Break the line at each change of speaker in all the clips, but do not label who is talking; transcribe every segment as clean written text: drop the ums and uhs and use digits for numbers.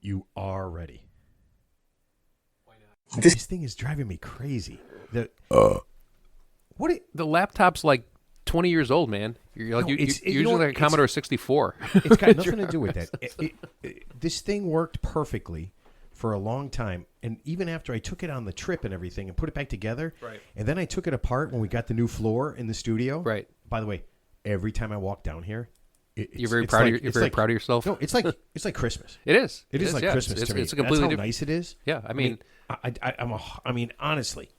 You are ready.
Why not?
This thing is driving me crazy. The
laptop's like 20 years old, man. You're like you're using like a Commodore 64.
It's got nothing to do with that. This thing worked perfectly for a long time, and even after I took it on the trip and everything and put it back together,
right.
And then I took it apart when we got the new floor in the studio.
Right.
By the way, every time I walk down here,
you're very proud. You're very proud of yourself.
No, it's like Christmas.
It is.
It is like Christmas to me.
It's a completely
That's how nice it is.
Yeah, I mean
honestly,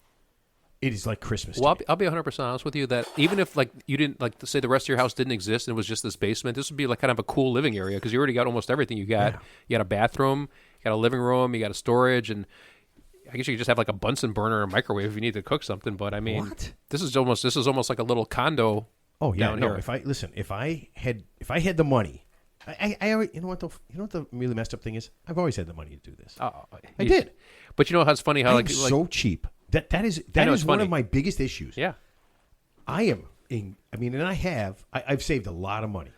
it is like Christmas.
Well, I'll be 100% honest with you that even if like you didn't like to say the rest of your house didn't exist and it was just this basement, this would be like kind of a cool living area because you already got almost everything you got. Yeah. You got a bathroom, you got a living room, you got a storage, and I guess you could just have like a Bunsen burner or a microwave if you need to cook something. But I mean, this is almost like a little condo. Oh yeah, down here.
If I had the money, I you know what the really messed up thing is? I've always had the money to do this. I did.
But you know how it's funny how
I'm so cheap. That is one of my biggest issues.
Yeah.
I've saved a lot of money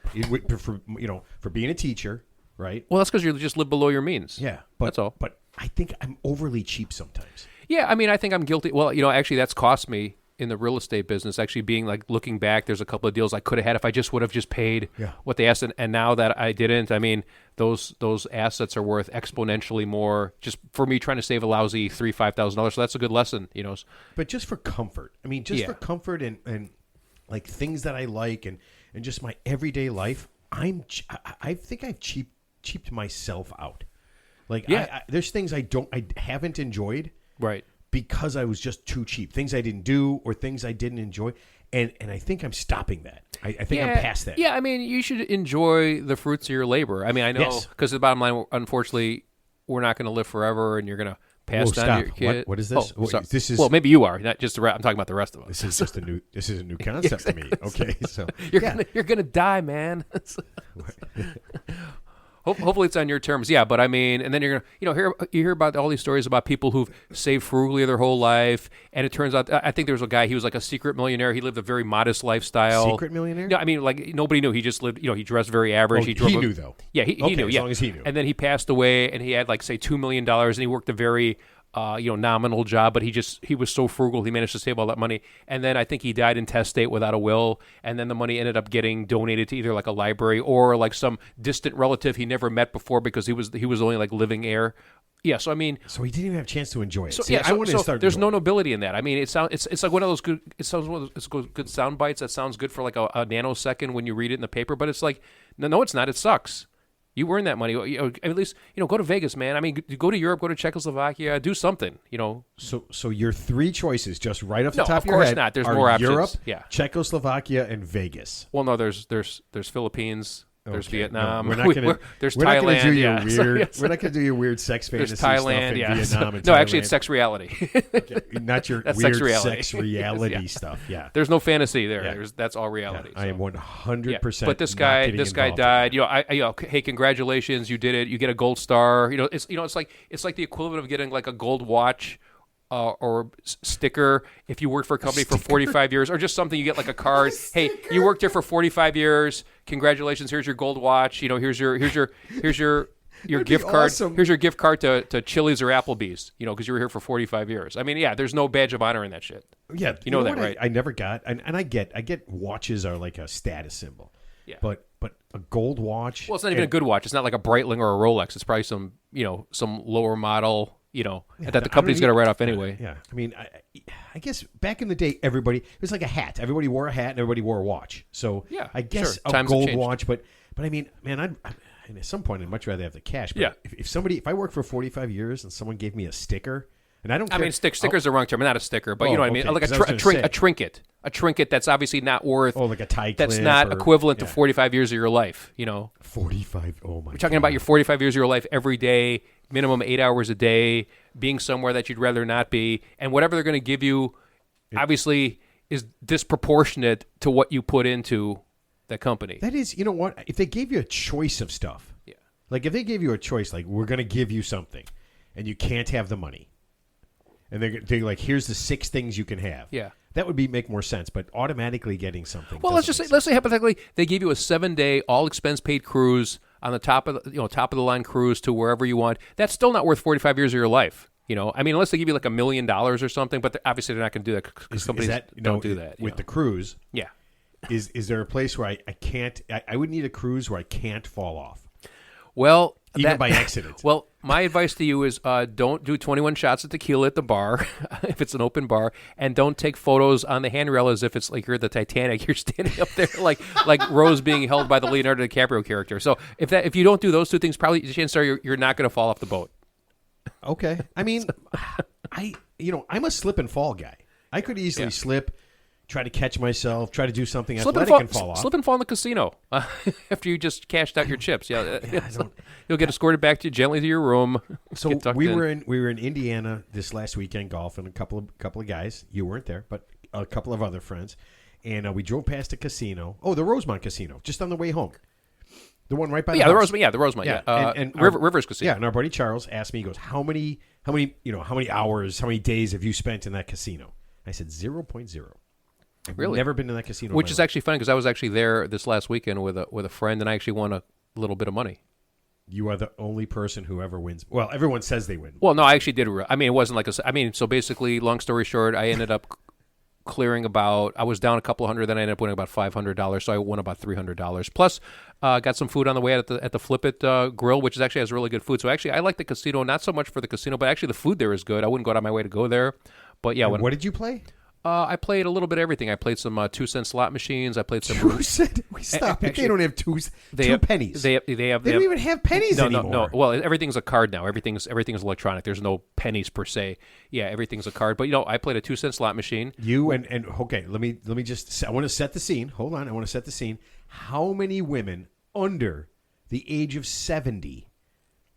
for being a teacher, right?
Well, that's because you just live below your means.
Yeah,
that's all.
But I think I'm overly cheap sometimes.
Yeah, I mean, I think I'm guilty. Well, actually, that's cost me in the real estate business. Actually, being like looking back, there's a couple of deals I could have had if I just would have just paid what they asked, and now that I didn't, I mean, those assets are worth exponentially more just for me trying to save a lousy $3,000-$5,000. So that's a good lesson,
But just for comfort, I mean, for comfort and like things that I like and just my everyday life, I think I've cheaped myself out. Like there's things I haven't enjoyed,
right?
Because I was just too cheap. Things I didn't do or things I didn't enjoy. And I think I'm stopping that. I think I'm past that.
Yeah, I mean, you should enjoy the fruits of your labor. I mean, I know because the bottom line, unfortunately, we're not going to live forever, and you're going to pass down to your kid.
What is this?
This is maybe you are, not just I'm talking about the rest of us.
This is just a new concept to me. Okay, so
you're gonna die, man. Hopefully it's on your terms, yeah. But I mean, and then you're gonna, you hear about all these stories about people who've saved frugally their whole life, and it turns out, I think there was a guy. He was like a secret millionaire. He lived a very modest lifestyle.
Secret millionaire?
No, I mean, like nobody knew. He just lived. He dressed very average.
He knew though.
Yeah, he knew.
As long as he knew.
And then he passed away, and he had like say $2 million, and he worked a very nominal job, but he was so frugal, he managed to save all that money. And then I think he died intestate without a will, and then the money ended up getting donated to either like a library or like some distant relative he never met before because he was only like living heir. Yeah, so I mean,
so he didn't even have a chance to enjoy it.
So, I want to start. There's no nobility in that. I mean, it's like one of those good. It sounds one of those good sound bites that sounds good for like a nanosecond when you read it in the paper, but it's like no, it's not. It sucks. You earn that money. At least, go to Vegas, man. I mean, go to Europe, go to Czechoslovakia, do something,
So your three choices, just right off the top of your head,
not. There's more options.
Europe,
yeah.
Czechoslovakia, and Vegas.
Well, no, there's Philippines. There's Vietnam.
No,
there's Thailand.
We're not going to do your weird sex fantasy
Thailand,
stuff in Vietnam and
No,
Thailand.
actually, it's sex reality.
Okay. Not your weird sex reality stuff. Yeah.
There's no fantasy there. Yeah. That's all reality.
Yeah. I am 100%.
But this guy died. Hey, congratulations, you did it. You get a gold star. It's like the equivalent of getting like a gold watch. Or sticker if you worked for a company for 45 years, or just something you get like a card. Hey, you worked here for 45 years. Congratulations! Here's your gold watch. Here's your gift card.
Awesome.
Here's your gift card to Chili's or Applebee's. Because you were here for 45 years. I mean, there's no badge of honor in that shit.
Yeah,
you know that, right?
I never got, and I get watches are like a status symbol.
Yeah,
but a gold watch.
Well, it's not even a good watch. It's not like a Breitling or a Rolex. It's probably some lower model. That the company's going to write off anyway.
Yeah. I mean, I guess back in the day, it was like a hat. Everybody wore a hat and everybody wore a watch. So I guess a gold watch. But I mean, man, at some point, I'd much rather have the cash. But if I worked for 45 years and someone gave me a sticker, and I don't care.
I mean, sticker's the wrong term. Not a sticker, but you know what I mean? Like a trinket. A trinket that's obviously not worth.
Oh, like a tie clip.
That's not equivalent to 45 years of your life,
45. Oh, my God.
We're talking about your 45 years of your life every day, minimum 8 hours a day, being somewhere that you'd rather not be. And whatever they're going to give you, obviously, is disproportionate to what you put into the company.
That is, you know what? If they gave you a choice of stuff, like if they gave you a choice, like we're going to give you something and you can't have the money. And they're like, here's the 6 things you can have.
Yeah.
That would make more sense, but automatically getting something.
Well, let's say hypothetically they gave you a 7-day all expense paid cruise on the top of the line cruise to wherever you want. That's still not worth 45 years of your life. I mean, unless they give you like $1 million or something, but obviously they're not going to do that because companies don't do that.
With the cruise,
yeah.
Is there a place where I can't? I would need a cruise where I can't fall off.
Well,
even by accident.
Well, my advice to you is don't do 21 shots of tequila at the bar if it's an open bar, and don't take photos on the handrail as if it's like you're at the Titanic. You're standing up there like Rose being held by the Leonardo DiCaprio character. So if you don't do those two things, probably chances are you're not going to fall off the boat.
Okay. I mean, I'm a slip and fall guy. I could easily slip, try to catch myself, try to do something athletic and fall off.
Slip and fall in the casino after you just cashed out your chips. Yeah, you'll get escorted back gently to your room.
So we were in Indiana this last weekend golfing. A couple of guys. You weren't there, but a couple of other friends, and we drove past a casino. Oh, the Rosemont Casino, just on the way home. The one right by the house.
The Rosemont. Yeah,
and
Rivers Casino.
Yeah, and our buddy Charles asked me. He goes, "How many hours, how many days have you spent in that casino?" I said 0.0. I've never been in that casino.
Which is actually funny because I was actually there this last weekend with a friend, and I actually won a little bit of money.
You are the only person who ever wins. Well, everyone says they win.
Well, no, I actually did. I mean, it wasn't like so basically, long story short, I ended up clearing I was down a couple hundred, then I ended up winning about $500, so I won about $300. Plus, got some food on the way at the Flip It Grill, which actually has really good food. So actually, I like the casino, not so much for the casino, but actually the food there is good. I wouldn't go out of my way to go there. But yeah.
What did you play?
I played a little bit of everything. I played some 2-cent slot machines. I played some.
2 cent? Stop it! They don't have two pennies.
They
don't even have pennies anymore.
No. Well, everything's a card now. Everything's electronic. There's no pennies per se. Yeah, everything's a card. But I played a 2-cent slot machine.
You and okay. Let me just. I want to set the scene. Hold on. I want to set the scene. How many women under the age of 70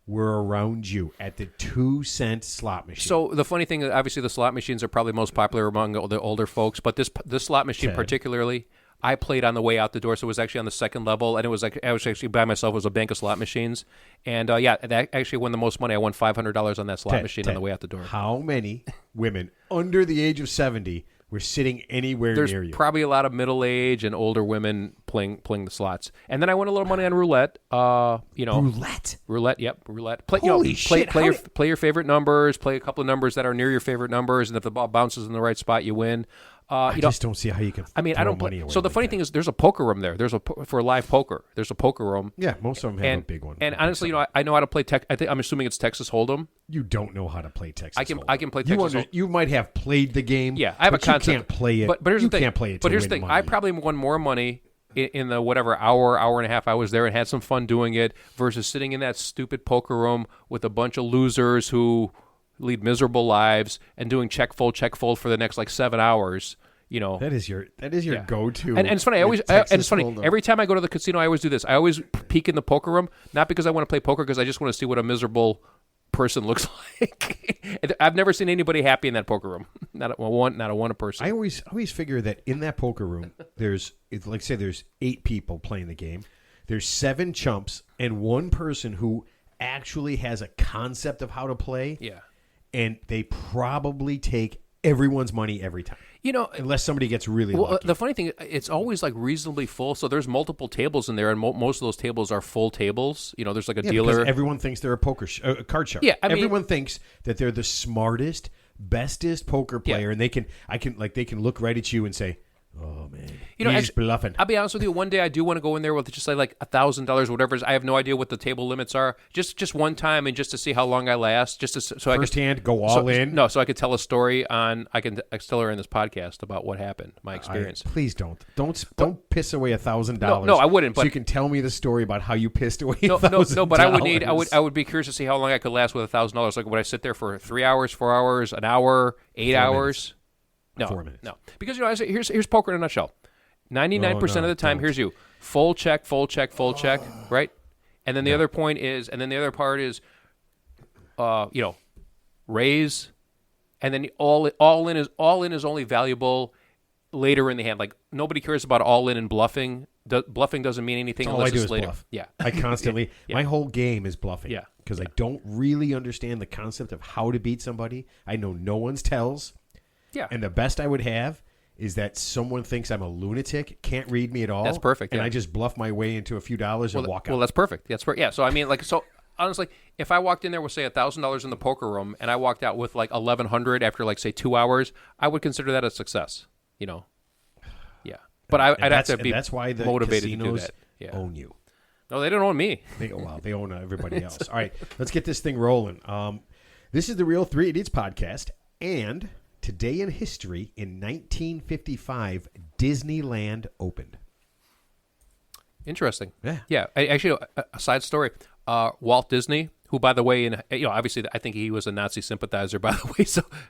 were around you at the 2-cent slot machine?
So the funny thing is, obviously, the slot machines are probably most popular among the older folks, but this slot machine particularly, I played on the way out the door, so it was actually on the second level, and it was like I was actually by myself. It was a bank of slot machines, and that actually won the most money. I won $500 on that slot machine on the way out the door.
How many women under the age of 70 were sitting anywhere near you?
There's probably a lot of middle age and older women playing the slots. And then I won a little money on roulette. Roulette. Yep, roulette.
Holy shit!
Play your favorite numbers. Play a couple of numbers that are near your favorite numbers, and if the ball bounces in the right spot, you win.
I just don't see how you can. I don't
play.
Money away
so the funny thing is, there's a poker room there. For live poker. There's a poker room.
Yeah, most of them have a big one.
And honestly, I know how to play I'm assuming it's Texas Hold'em.
You don't know how to play Texas Hold'em.
I can play Texas Hold'em.
You might have played the game.
Yeah, I have a concept.
You can't play it.
But here's the thing.
Can't play it.
But here's the thing.
Money.
I probably won more money in the whatever hour and a half I was there and had some fun doing it versus sitting in that stupid poker room with a bunch of losers who lead miserable lives and doing check fold for the next 7 hours.
That is your go-to.
And it's funny. It's funny. Every time I go to the casino, I always do this. I always peek in the poker room, not because I want to play poker, because I just want to see what a miserable person looks like. I've never seen anybody happy in that poker room. Not a one person.
I always figure that in that poker room, there's 8 people playing the game. There's 7 chumps and 1 person who actually has a concept of how to play.
Yeah.
And they probably take everyone's money every time. Unless somebody gets really lucky.
The funny thing, it's always reasonably full. So there's multiple tables in there, and most of those tables are full tables. There's a dealer.
Because everyone thinks they're a card shark.
Yeah,
everyone thinks that they're the smartest, bestest poker player, and they can look right at you and say, "Oh man, he's bluffing."
I'll be honest with you. One day I do want to go in there with just $1,000, whatever. I have no idea what the table limits are. Just one time, and just to see how long I last. Just to, so
firsthand, go all in.
No, so I could tell a story I can tell her in this podcast about what happened, my experience.
Please don't piss away $1,000.
No, I wouldn't. But
so you can tell me the story about how you pissed away $1,000.
No, but I would be curious to see how long I could last with $1,000. Would I sit there for 3 hours, 4 hours, an hour, 8 hours? No,
4 minutes.
No, because here's poker in a nutshell. 99% of the time, here's you full check, right? And then the other part is, raise, and then all in is only valuable later in the hand. Nobody cares about all in and bluffing. Bluffing doesn't mean anything unless it's later.
Bluff. Yeah, I constantly my whole game is bluffing.
Yeah,
because I don't really understand the concept of how to beat somebody. I know no one's tells.
Yeah,
and the best I would have is that someone thinks I'm a lunatic, can't read me at all.
That's perfect.
And I just bluff my way into a few dollars and walk out.
Well, that's perfect. Yeah. So I mean, so honestly, if I walked in there with say $1,000 in the poker room and I walked out with like $1,100 after like say 2 hours, I would consider that a success. Yeah. But I'd have to be
that's why the
motivated
casinos
to do that.
own you.
No, they don't own me.
They own everybody else. All right, let's get this thing rolling. This is the Real 3 Idiots podcast, and today in history, in 1955, Disneyland opened.
Interesting.
Yeah.
Actually, a side story. Walt Disney, who, by the way, obviously, I think he was a Nazi sympathizer, by the way.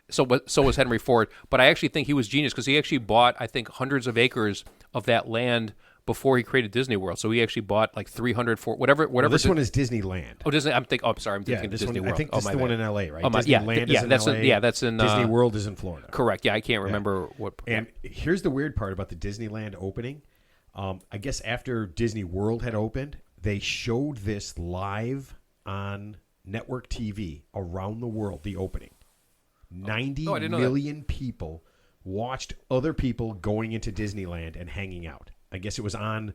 So was Henry Ford. But I actually think he was genius because he actually bought, I think, hundreds of acres of that land before he created Disney World. So he actually bought like 300, whatever.
Well, this one is Disneyland.
Oh, Disney. I'm thinking of Disney World.
I think this is the one in L.A., right?
Disneyland
is in
that's
L.A.
That's in
Disney World is in Florida.
Correct. Yeah, I can't remember what.
And here's the weird part about the Disneyland opening. I guess after Disney World had opened, they showed this live on network TV around the world, the opening. 90 million people watched other people going into Disneyland and hanging out. I guess it was on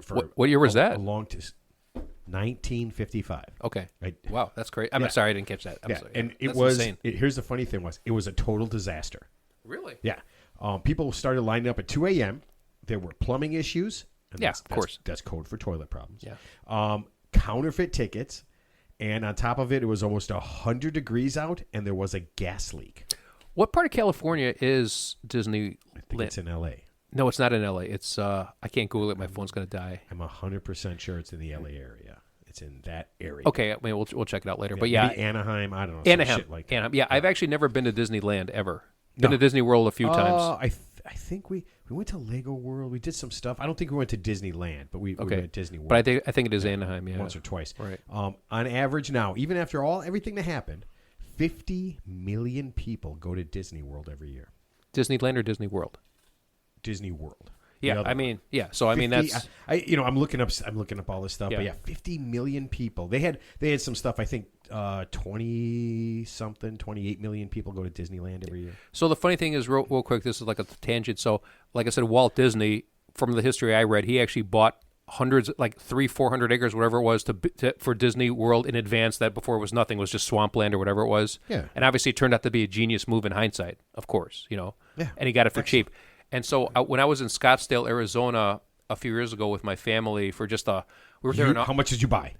for
what year was that?
A long 1955.
Okay.
Right?
Wow, that's great. I'm sorry I didn't catch that. I'm sorry.
And it was here's the funny thing it was a total disaster.
Really?
Yeah. People started lining up at 2 a.m. There were plumbing issues. And
of course.
That's code for toilet problems.
Yeah.
Counterfeit tickets. And on top of it, it was almost 100 degrees out, and there was a gas leak.
What part of California is Disney?
I think it's in L.A.
No, it's not in L.A. It's I can't Google it. My phone's going to die.
I'm 100% sure it's in the L.A. area. It's in that area.
Okay, I mean, we'll check it out later. But yeah,
Anaheim. I don't know.
Anaheim.
Shit like that.
Anaheim. Yeah, I've actually never been to Disneyland ever. Been to Disney World a few times.
I think we went to Lego World. We did some stuff. I don't think we went to Disneyland, but we went to Disney World.
But I think it is Anaheim. Yeah,
once or twice.
Right.
On average, now, even after everything that happened, 50 million people go to Disney World every year.
Disneyland or Disney World?
Disney World.
Yeah, I mean, yeah. So 50, I mean, that's
I'm looking up all this stuff, but 50 million people. They had some stuff. I think 28 million people go to Disneyland every year.
So the funny thing is, real quick, this is like a tangent. So, like I said, Walt Disney, from the history I read, he actually bought hundreds, like 300-400 acres, whatever it was, for Disney World in advance. That before it was nothing, it was just swampland or whatever it was.
Yeah.
And obviously, it turned out to be a genius move in hindsight, of course. Yeah. And he got it for cheap. And so when I was in Scottsdale, Arizona, a few years ago with my family for just we were there.
How much did you buy?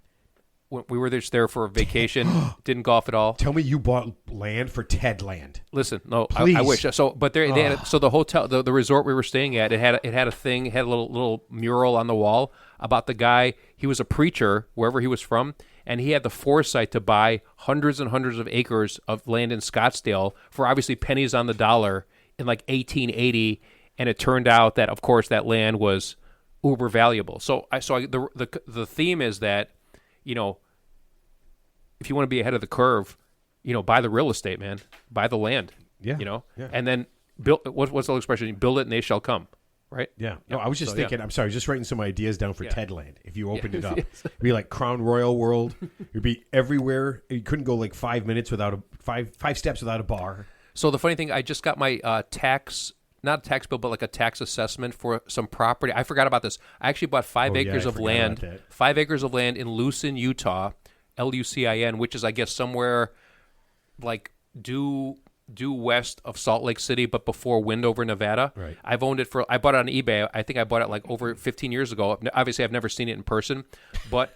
We were just there for a vacation. Didn't golf at all.
Tell me you bought land for Ted Land.
Listen, no, I wish. So, but they had, so the hotel, the resort we were staying at, it had a little mural on the wall about the guy. He was a preacher wherever he was from, and he had the foresight to buy hundreds and hundreds of acres of land in Scottsdale for obviously pennies on the dollar in like 1880. And it turned out that, of course, that land was uber valuable. So the theme is that, if you want to be ahead of the curve, buy the real estate, man. Buy the land.
Yeah.
And then build. What's the expression? Build it, and they shall come. Right?
Yeah. No, I was just thinking. Yeah. I'm sorry, just writing some ideas down for Ted Land. If you opened it up, it'd be like Crown Royal World. It'd be everywhere. You couldn't go like 5 minutes without five steps without a bar.
So the funny thing, I just got my not a tax bill, but like a tax assessment for some property. I forgot about this. I actually bought 5 acres of land. 5 acres of land in Lucin, Utah, Lucin, which is, I guess, somewhere like due west of Salt Lake City, but before Windover, Nevada.
Right.
I bought it on eBay. I think I bought it like over 15 years ago. Obviously, I've never seen it in person, but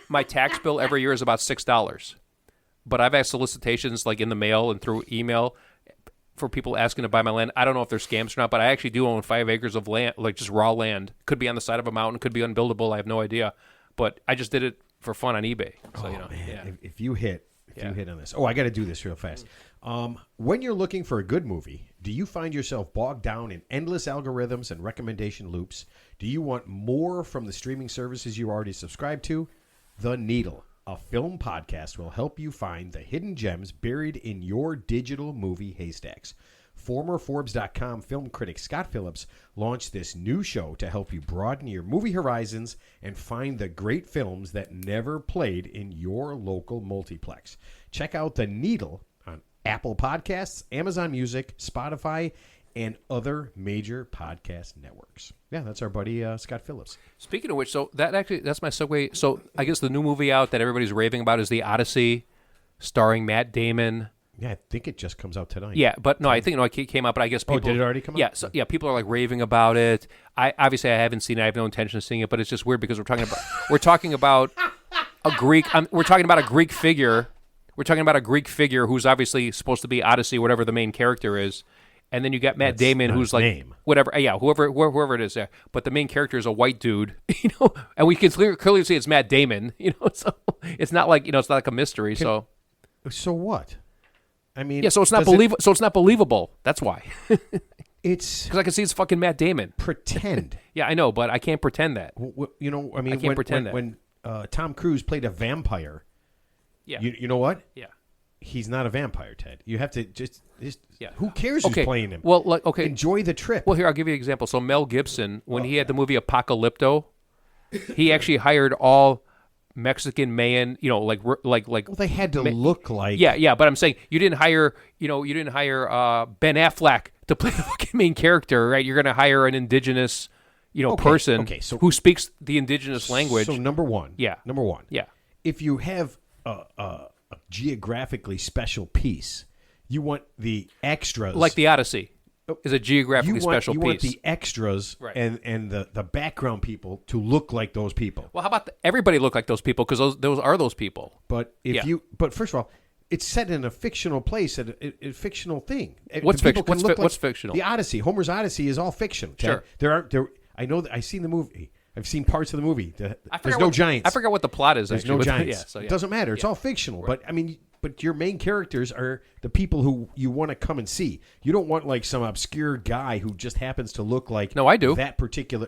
my tax bill every year is about $6. But I've had solicitations like in the mail and through email for people asking to buy my land. I don't know if they're scams or not, but I actually do own 5 acres of land, like just raw land. Could be on the side of a mountain, could be unbuildable. I have no idea. But I just did it for fun on eBay. So,
man. Yeah. If you hit on this. Oh, I got to do this real fast. When you're looking for a good movie, do you find yourself bogged down in endless algorithms and recommendation loops? Do you want more from the streaming services you already subscribe to? The Needle, a film podcast, will help you find the hidden gems buried in your digital movie haystacks. Former Forbes.com film critic Scott Phillips launched this new show to help you broaden your movie horizons and find the great films that never played in your local multiplex. Check out The Needle on Apple Podcasts, Amazon Music, Spotify, and other major podcast networks. Yeah, that's our buddy Scott Phillips.
Speaking of which, so that's my segue. So I guess the new movie out that everybody's raving about is The Odyssey, starring Matt Damon.
Yeah, I think it just comes out tonight.
Yeah, but no, I think it came out, but I guess people...
Oh, did it already come out?
Yeah, so, yeah, people are like raving about it. I haven't seen it. I have no intention of seeing it, but it's just weird because we're talking about a Greek... we're talking about a Greek figure. We're talking about a Greek figure who's obviously supposed to be Odyssey, whatever the main character is. And then you got Matt Damon, who's like
name.
Whatever, yeah, whoever it is there. But the main character is a white dude, and we can clearly see it's Matt Damon, So it's not like it's not like a mystery. So
what? I mean,
yeah, so it's not believable. So it's not believable. That's why.
It's
because I can see it's fucking Matt Damon.
Pretend.
Yeah, I know, but I can't pretend that.
I mean,
I can't pretend that.
When Tom Cruise played a vampire.
Yeah.
You know what?
Yeah.
He's not a vampire, Ted. You have to just
yeah.
Who cares who's playing him?
Well,
enjoy the trip.
Well, here I'll give you an example. So Mel Gibson, when he had the movie Apocalypto, he actually hired all Mexican man, like. Well,
they had to look like.
Yeah, but I'm saying you didn't hire Ben Affleck to play the fucking main character, right? You're going to hire an indigenous, person who speaks the indigenous language.
So number one.
Yeah.
If you have a geographically special piece, you want the extras,
like the Odyssey is a geographically special piece.
You want the extras and the background people to look like those people.
Well, how about everybody look like those people, because those are those people.
But but first of all, it's set in a fictional place, a fictional thing.
What's fictional?
The Odyssey, Homer's Odyssey, is all fiction.
Sure.
I know that I've seen the movie. I've seen parts of the movie. There's no giants.
I forgot what the plot is.
There's no giants. It doesn't matter. It's all fictional. Right. But your main characters are the people who you want to come and see. You don't want like some obscure guy who just happens to look like.
No, I do.
That particular.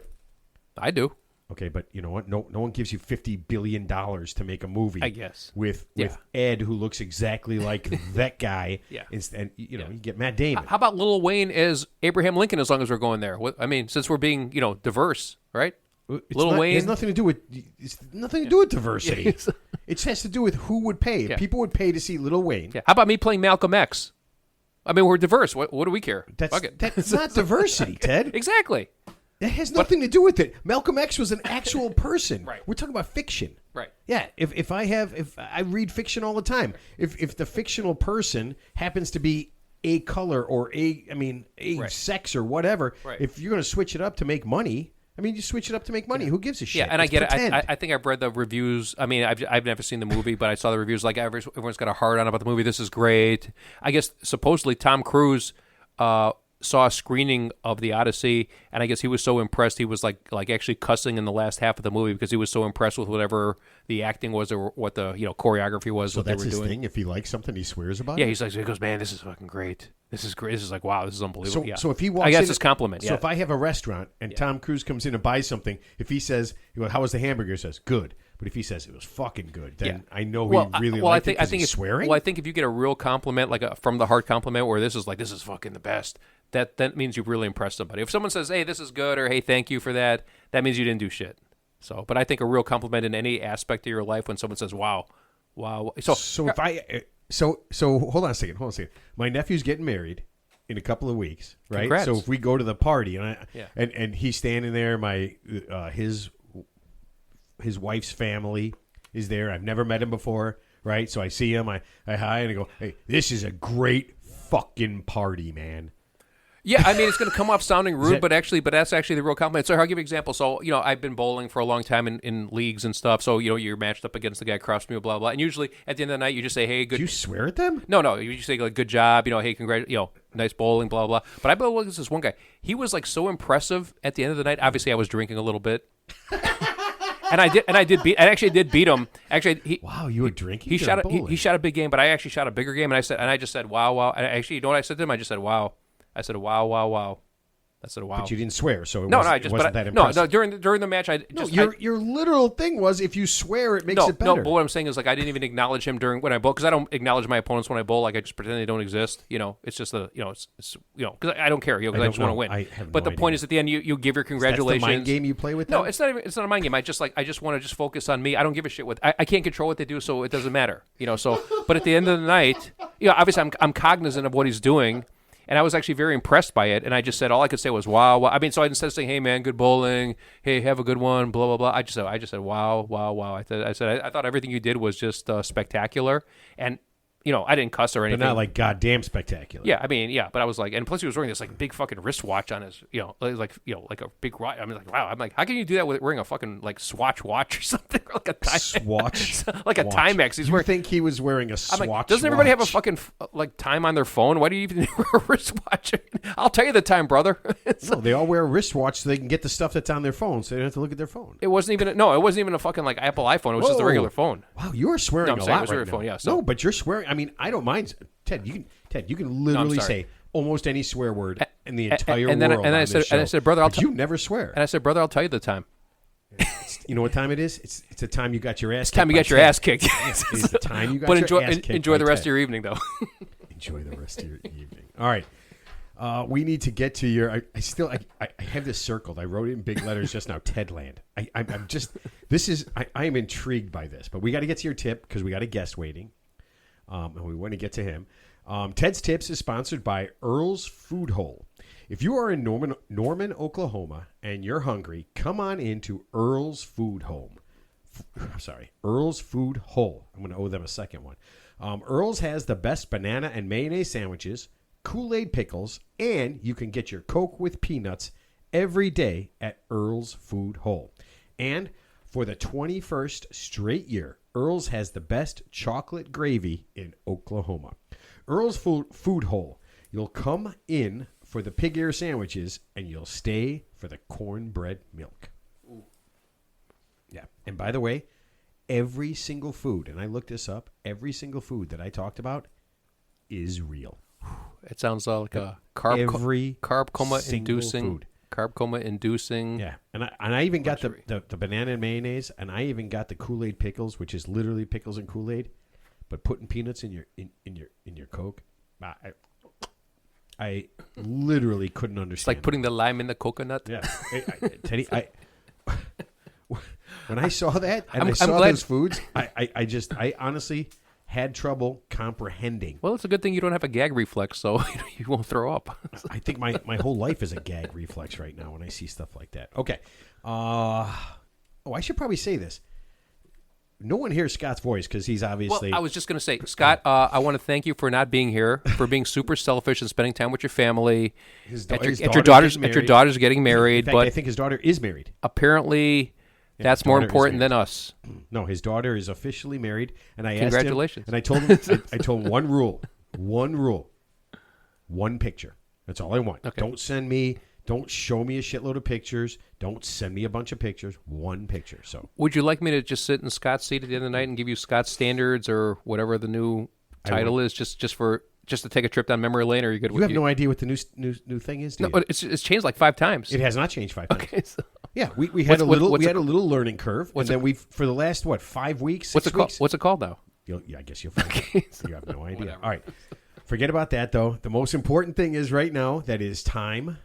I do.
Okay, but you know what? No one gives you $50 billion to make a movie.
I guess
with Ed, who looks exactly like that guy.
Yeah.
And you get Matt Damon.
How about Lil Wayne as Abraham Lincoln? As long as we're going there, since we're being diverse, right? Wayne.
It has nothing to do with. It's nothing to do with diversity. It has to do with who would pay.
Yeah.
People would pay to see Lil Wayne.
Yeah. How about me playing Malcolm X? I mean, we're diverse. What do we care?
That's not diversity, Ted.
Exactly.
That has nothing to do with it. Malcolm X was an actual person.
Right.
We're talking about fiction.
Right.
Yeah. If I read fiction all the time. If the fictional person happens to be a color or a sex or whatever, if you're going to switch it up to make money. You switch it up to make money. Who gives a shit?
Yeah, and I get it. I think I've read the reviews. I mean, I've never seen the movie, but I saw the reviews. Like everyone's got a hard on about the movie. This is great. I guess supposedly Tom Cruise saw a screening of The Odyssey, and I guess he was so impressed he was like actually cussing in the last half of the movie because he was so impressed with whatever the acting was or what the choreography was.
So
what
that's
they were
his
doing.
Thing. If he likes something, he swears about it.
Yeah, he goes, man, this is fucking great. This is great. This is like, wow, this is unbelievable.
So if he walks,
I guess it's a compliment.
So if I have a restaurant and Tom Cruise comes in and buys something, if he says, "How was the hamburger?" He says, "Good." But if he says it was fucking good, then I know he really liked it. I think he's swearing.
Well, I think if you get a real compliment, like a from the heart compliment, where this is fucking the best, that means you've really impressed somebody. If someone says, "Hey, this is good," or "Hey, thank you for that," that means you didn't do shit. So, but I think a real compliment in any aspect of your life when someone says, "Wow." So
if I hold on a second. My nephew's getting married in a couple of weeks, right?
Congrats.
So if we go to the party and he's standing there, his wife's family is there. I've never met him before, right? So I see him, I hi and I go, "Hey, this is a great fucking party, man."
Yeah, I mean, it's going to come off sounding rude, but that's actually the real compliment. So I'll give you an example. So, I've been bowling for a long time in leagues and stuff. So, you're matched up against the guy across from you, blah, blah. And usually at the end of the night, you just say, "Hey, good."
Do you swear at them?
No. You just say, like, "Good job." "Hey, nice bowling," blah, blah. But I bowled against this one guy. He was, like, so impressive at the end of the night. Obviously, I was drinking a little bit. And I did beat him. Actually,
wow, you were drinking.
He shot a big game, but I actually shot a bigger game. And I just said, "Wow, wow." And actually, you know what I said to him? I just said, "Wow." I said, "Wow, wow, wow." I said, "Wow."
But you didn't swear, so it wasn't that impressive.
No, during the match,
your literal thing was if you swear, it makes it better.
No, but what I'm saying is I didn't even acknowledge him when I bowl because I don't acknowledge my opponents when I bowl. Like I just pretend they don't exist. It's just because I don't care. Because I just want to win. But the point is, at the end, you give your congratulations.
That's the mind game you play with them?
No, it's not a mind game. I just want to focus on me. I don't give a shit what I can't control what they do, so it doesn't matter. So, but at the end of the night, obviously I'm cognizant of what he's doing. And I was actually very impressed by it. And I just said, all I could say was, wow. I mean, so instead of saying, hey, man, good bowling. Hey, have a good one, blah, blah, blah. I just said, wow. I thought everything you did was just spectacular. And, I didn't cuss or anything.
But not like goddamn spectacular.
Yeah, I mean, yeah. But I was like, and plus he was wearing this like big fucking wristwatch on his, like a big watch. I mean, like, wow. I'm like, how can you do that with wearing a fucking like Swatch watch or something? Like a
Swatch?
Like a Timex.
He's wearing. Think he was wearing a Swatch?
Like, doesn't everybody have a fucking like time on their phone? Why do you even wear a wristwatch? I'll tell you the time, brother.
No, they all wear a wristwatch so they can get the stuff that's on their phone, so they don't have to look at their phone.
It wasn't even a fucking like Apple iPhone. It was just a regular phone.
Wow, you're swearing a lot right now.
Phone, yeah,
No, but you're swearing. I mean, I don't mind. Ted, you can literally say almost any swear word in the entire world.
And I said, brother,
you never swear.
And I said, brother, I'll tell you the time.
You know what time it is? It's the time you got your ass.
It's time you got your ass kicked.
It's the time you got your ass kicked.
Enjoy the rest of your evening, though.
Enjoy the rest of your evening. All right. We need to get to your. I have this circled. I wrote it in big letters just now. Tedland. I'm just. This is. I am intrigued by this, but we got to get to your tip because we got a guest waiting, and we want to get to him. Ted's Tips is sponsored by Earl's Food Hole. If you are in Norman, Oklahoma, and you're hungry, come on into Earl's Food Home. Earl's Food Hole. I'm going to owe them a second one. Earl's has the best banana and mayonnaise sandwiches, Kool-Aid pickles, and you can get your Coke with peanuts every day at Earl's Food Hole. And for the 21st straight year, Earl's has the best chocolate gravy in Oklahoma. Earl's Food Hole. You'll come in for the pig ear sandwiches, and you'll stay for the cornbread milk. Ooh. Yeah. And by the way, every single food, and I looked this up, every single food that I talked about is real.
It sounds like a carb coma inducing.
Yeah. And I even got the banana and mayonnaise, and I even got the Kool-Aid pickles, which is literally pickles and Kool-Aid. But putting peanuts in your Coke, I literally couldn't understand.
It's like putting the lime in the coconut.
Yeah, Teddy, when I saw that and I saw those foods, I honestly had trouble comprehending.
Well, it's a good thing you don't have a gag reflex, so you won't throw up.
I think my whole life is a gag reflex right now when I see stuff like that. Okay, I should probably say this. No one hears Scott's voice because he's obviously...
Well, I was just going to say, Scott, I want to thank you for not being here, for being super selfish and spending time with your family. Your daughter's getting married.
In fact,
but
I think his daughter is married.
Apparently, that's more important than us.
No, his daughter is officially married. And I
Congratulations.
asked him, and I told him, I told him one rule, one picture. That's all I want. Okay. Don't show me a shitload of pictures. Don't send me a bunch of pictures. One picture. So,
would you like me to just sit in Scott's seat at the end of the night and give you Scott's standards or whatever the new title is, just to take a trip down memory lane? Or are you good?
You have no idea what the new thing is, do you?
No, it's changed like 5 times.
It has not changed 5 times.
Okay, so.
Yeah, we had a little learning curve, and then for the last 5 weeks, 6 weeks.
What's it called now?
I guess you'll find it. You have no idea. Whatever. All right, forget about that though. The most important thing is right now that it is time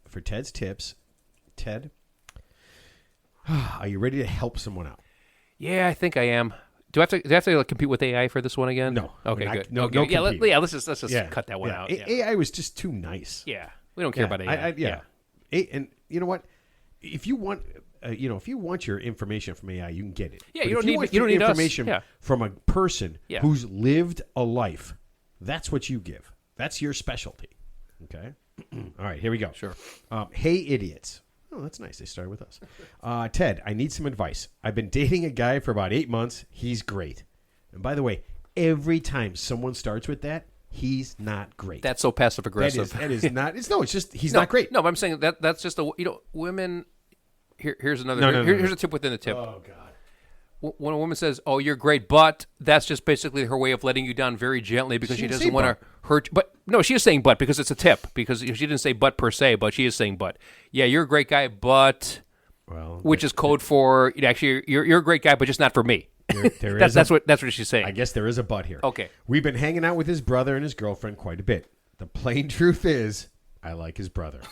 for Ted's Tips. Ted, are you ready to help someone out?
Yeah, I think I am. Do I have to compete with AI for this one again?
No.
Okay, good.
No,
okay. Let's just cut that one out.
AI was just too nice.
Yeah, we don't care about AI.
And you know what? If you want, your information from AI, you can get it.
Yeah,
but
you don't need
information
us.
from a person who's lived a life. That's what you give. That's your specialty. Okay. All right, here we go.
Sure.
Hey, idiots. Oh, that's nice. They started with us. Ted, I need some advice. I've been dating a guy for about 8 months. He's great. And by the way, every time someone starts with that, he's not great.
That's so passive aggressive.
That is not. It's just he's not great.
No, but I'm saying that's just women. Here's another. Here's a tip within the tip.
Oh God.
When a woman says, "Oh, you're great," but that's just basically her way of letting you down very gently because she doesn't want to hurt. But no, she is saying "but" because it's a tip. Because she didn't say "but" per se, but she is saying "but." Yeah, you're a great guy, but which is code for actually you're a great guy, but just not for me. That's what she's saying.
I guess there is a but here.
Okay,
we've been hanging out with his brother and his girlfriend quite a bit. The plain truth is, I like his brother.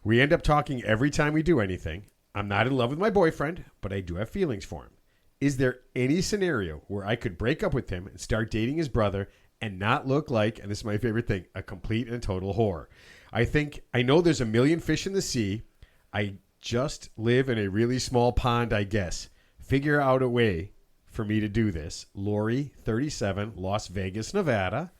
We end up talking every time we do anything. I'm not in love with my boyfriend, but I do have feelings for him. Is there any scenario where I could break up with him and start dating his brother and not look like, and this is my favorite thing, a complete and total whore. I know there's a million fish in the sea. I just live in a really small pond, I guess. Figure out a way for me to do this. Lori, 37, Las Vegas, Nevada.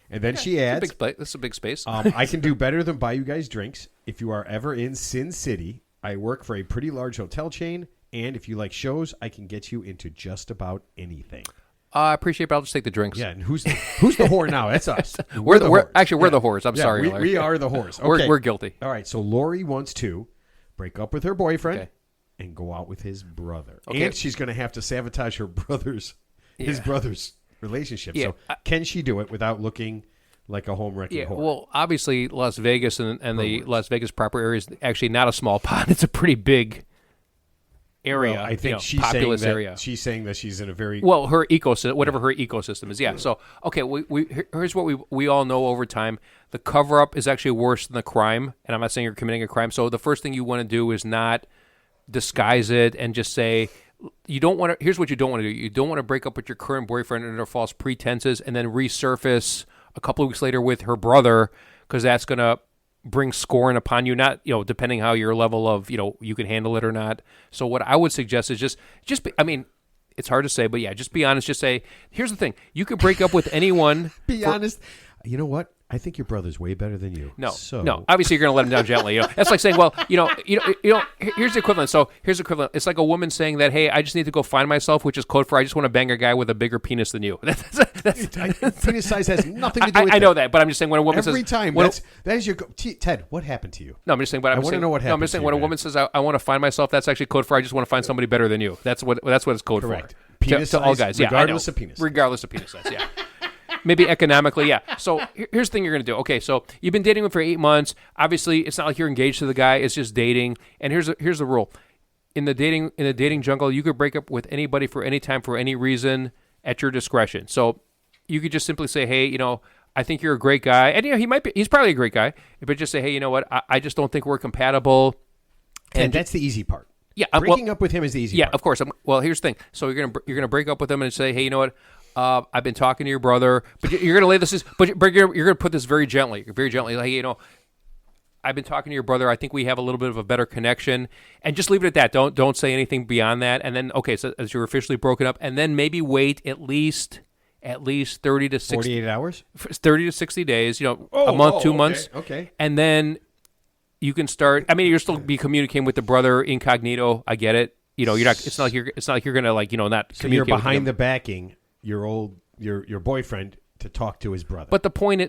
And then she adds,
that's a big space.
I can do better than buy you guys drinks. If you are ever in Sin City, I work for a pretty large hotel chain. And if you like shows, I can get you into just about anything.
I appreciate it, but I'll just take the drinks.
Yeah, and who's the whore now? That's us.
We're the whores. I'm sorry.
We are the whores. Okay.
We're guilty.
All right, so Lori wants to break up with her boyfriend and go out with his brother. Okay. And she's going to have to sabotage his brother's relationship.
Yeah.
So can she do it without looking like a home wrecking whore?
Well, obviously Las Vegas and the Las Vegas proper area is actually not a small pond. It's a pretty big area.
Well, I think she's
populous
saying that,
area.
She's saying that she's in a very
her ecosystem, whatever her ecosystem is. Yeah. So here's what we all know over time: the cover up is actually worse than the crime. And I'm not saying you're committing a crime. So the first thing you want to do is not disguise it and just say you don't want to. Here's what you don't want to do: you don't want to break up with your current boyfriend under false pretenses and then resurface a couple of weeks later with her brother, because that's going to bring scorn upon you, not, depending how your level of, you can handle it or not. So what I would suggest is just be, I mean, it's hard to say, but yeah, just be honest. Just say, here's the thing. You could break up with anyone.
Be honest. You know what? I think your brother's way better than you.
No. Obviously, you're going to let him down gently. That's like saying, well, here's the equivalent. So here's the equivalent. It's like a woman saying that, hey, I just need to go find myself, which is code for I just want to bang a guy with a bigger penis than you.
Penis size has nothing to do with it.
I know that, but I'm just saying when a woman
every
says
time that is your Ted. What happened to you?
No, I'm just saying. But I
want to know what happened.
No, I'm just saying when a woman says I want to find myself, that's actually code for I just want to find somebody better than you. That's what it's code
Correct.
for.
Penis
to
size,
all guys,
regardless of penis.
Regardless of penis size, yeah. Maybe economically, yeah. So here's the thing you're going to do. Okay, so you've been dating him for 8 months. Obviously, it's not like you're engaged to the guy. It's just dating. And here's the rule: in the dating jungle, you could break up with anybody for any time for any reason at your discretion. So you could just simply say, hey, I think you're a great guy, and he's probably a great guy. But just say, hey, you know what? I just don't think we're compatible.
And that's the ezy part.
Yeah,
breaking up with him is the easy part.
Yeah, of course. Well, here's the thing. So you're gonna break up with him and say, hey, you know what? I've been talking to your brother, but you're going to lay this. But you're going to put this very gently, Like, I've been talking to your brother. I think we have a little bit of a better connection, and just leave it at that. Don't say anything beyond that. And then, okay, so as you're officially broken up, and then maybe wait at least 30 to 60
48 hours,
30 to 60 days. A month, 2 months.
Okay.
And then you can start. I mean, you'll still be communicating with the brother incognito. I get it. You're not. It's not like you're going to not.
So you're behind the backing your boyfriend to talk to his brother.
But the point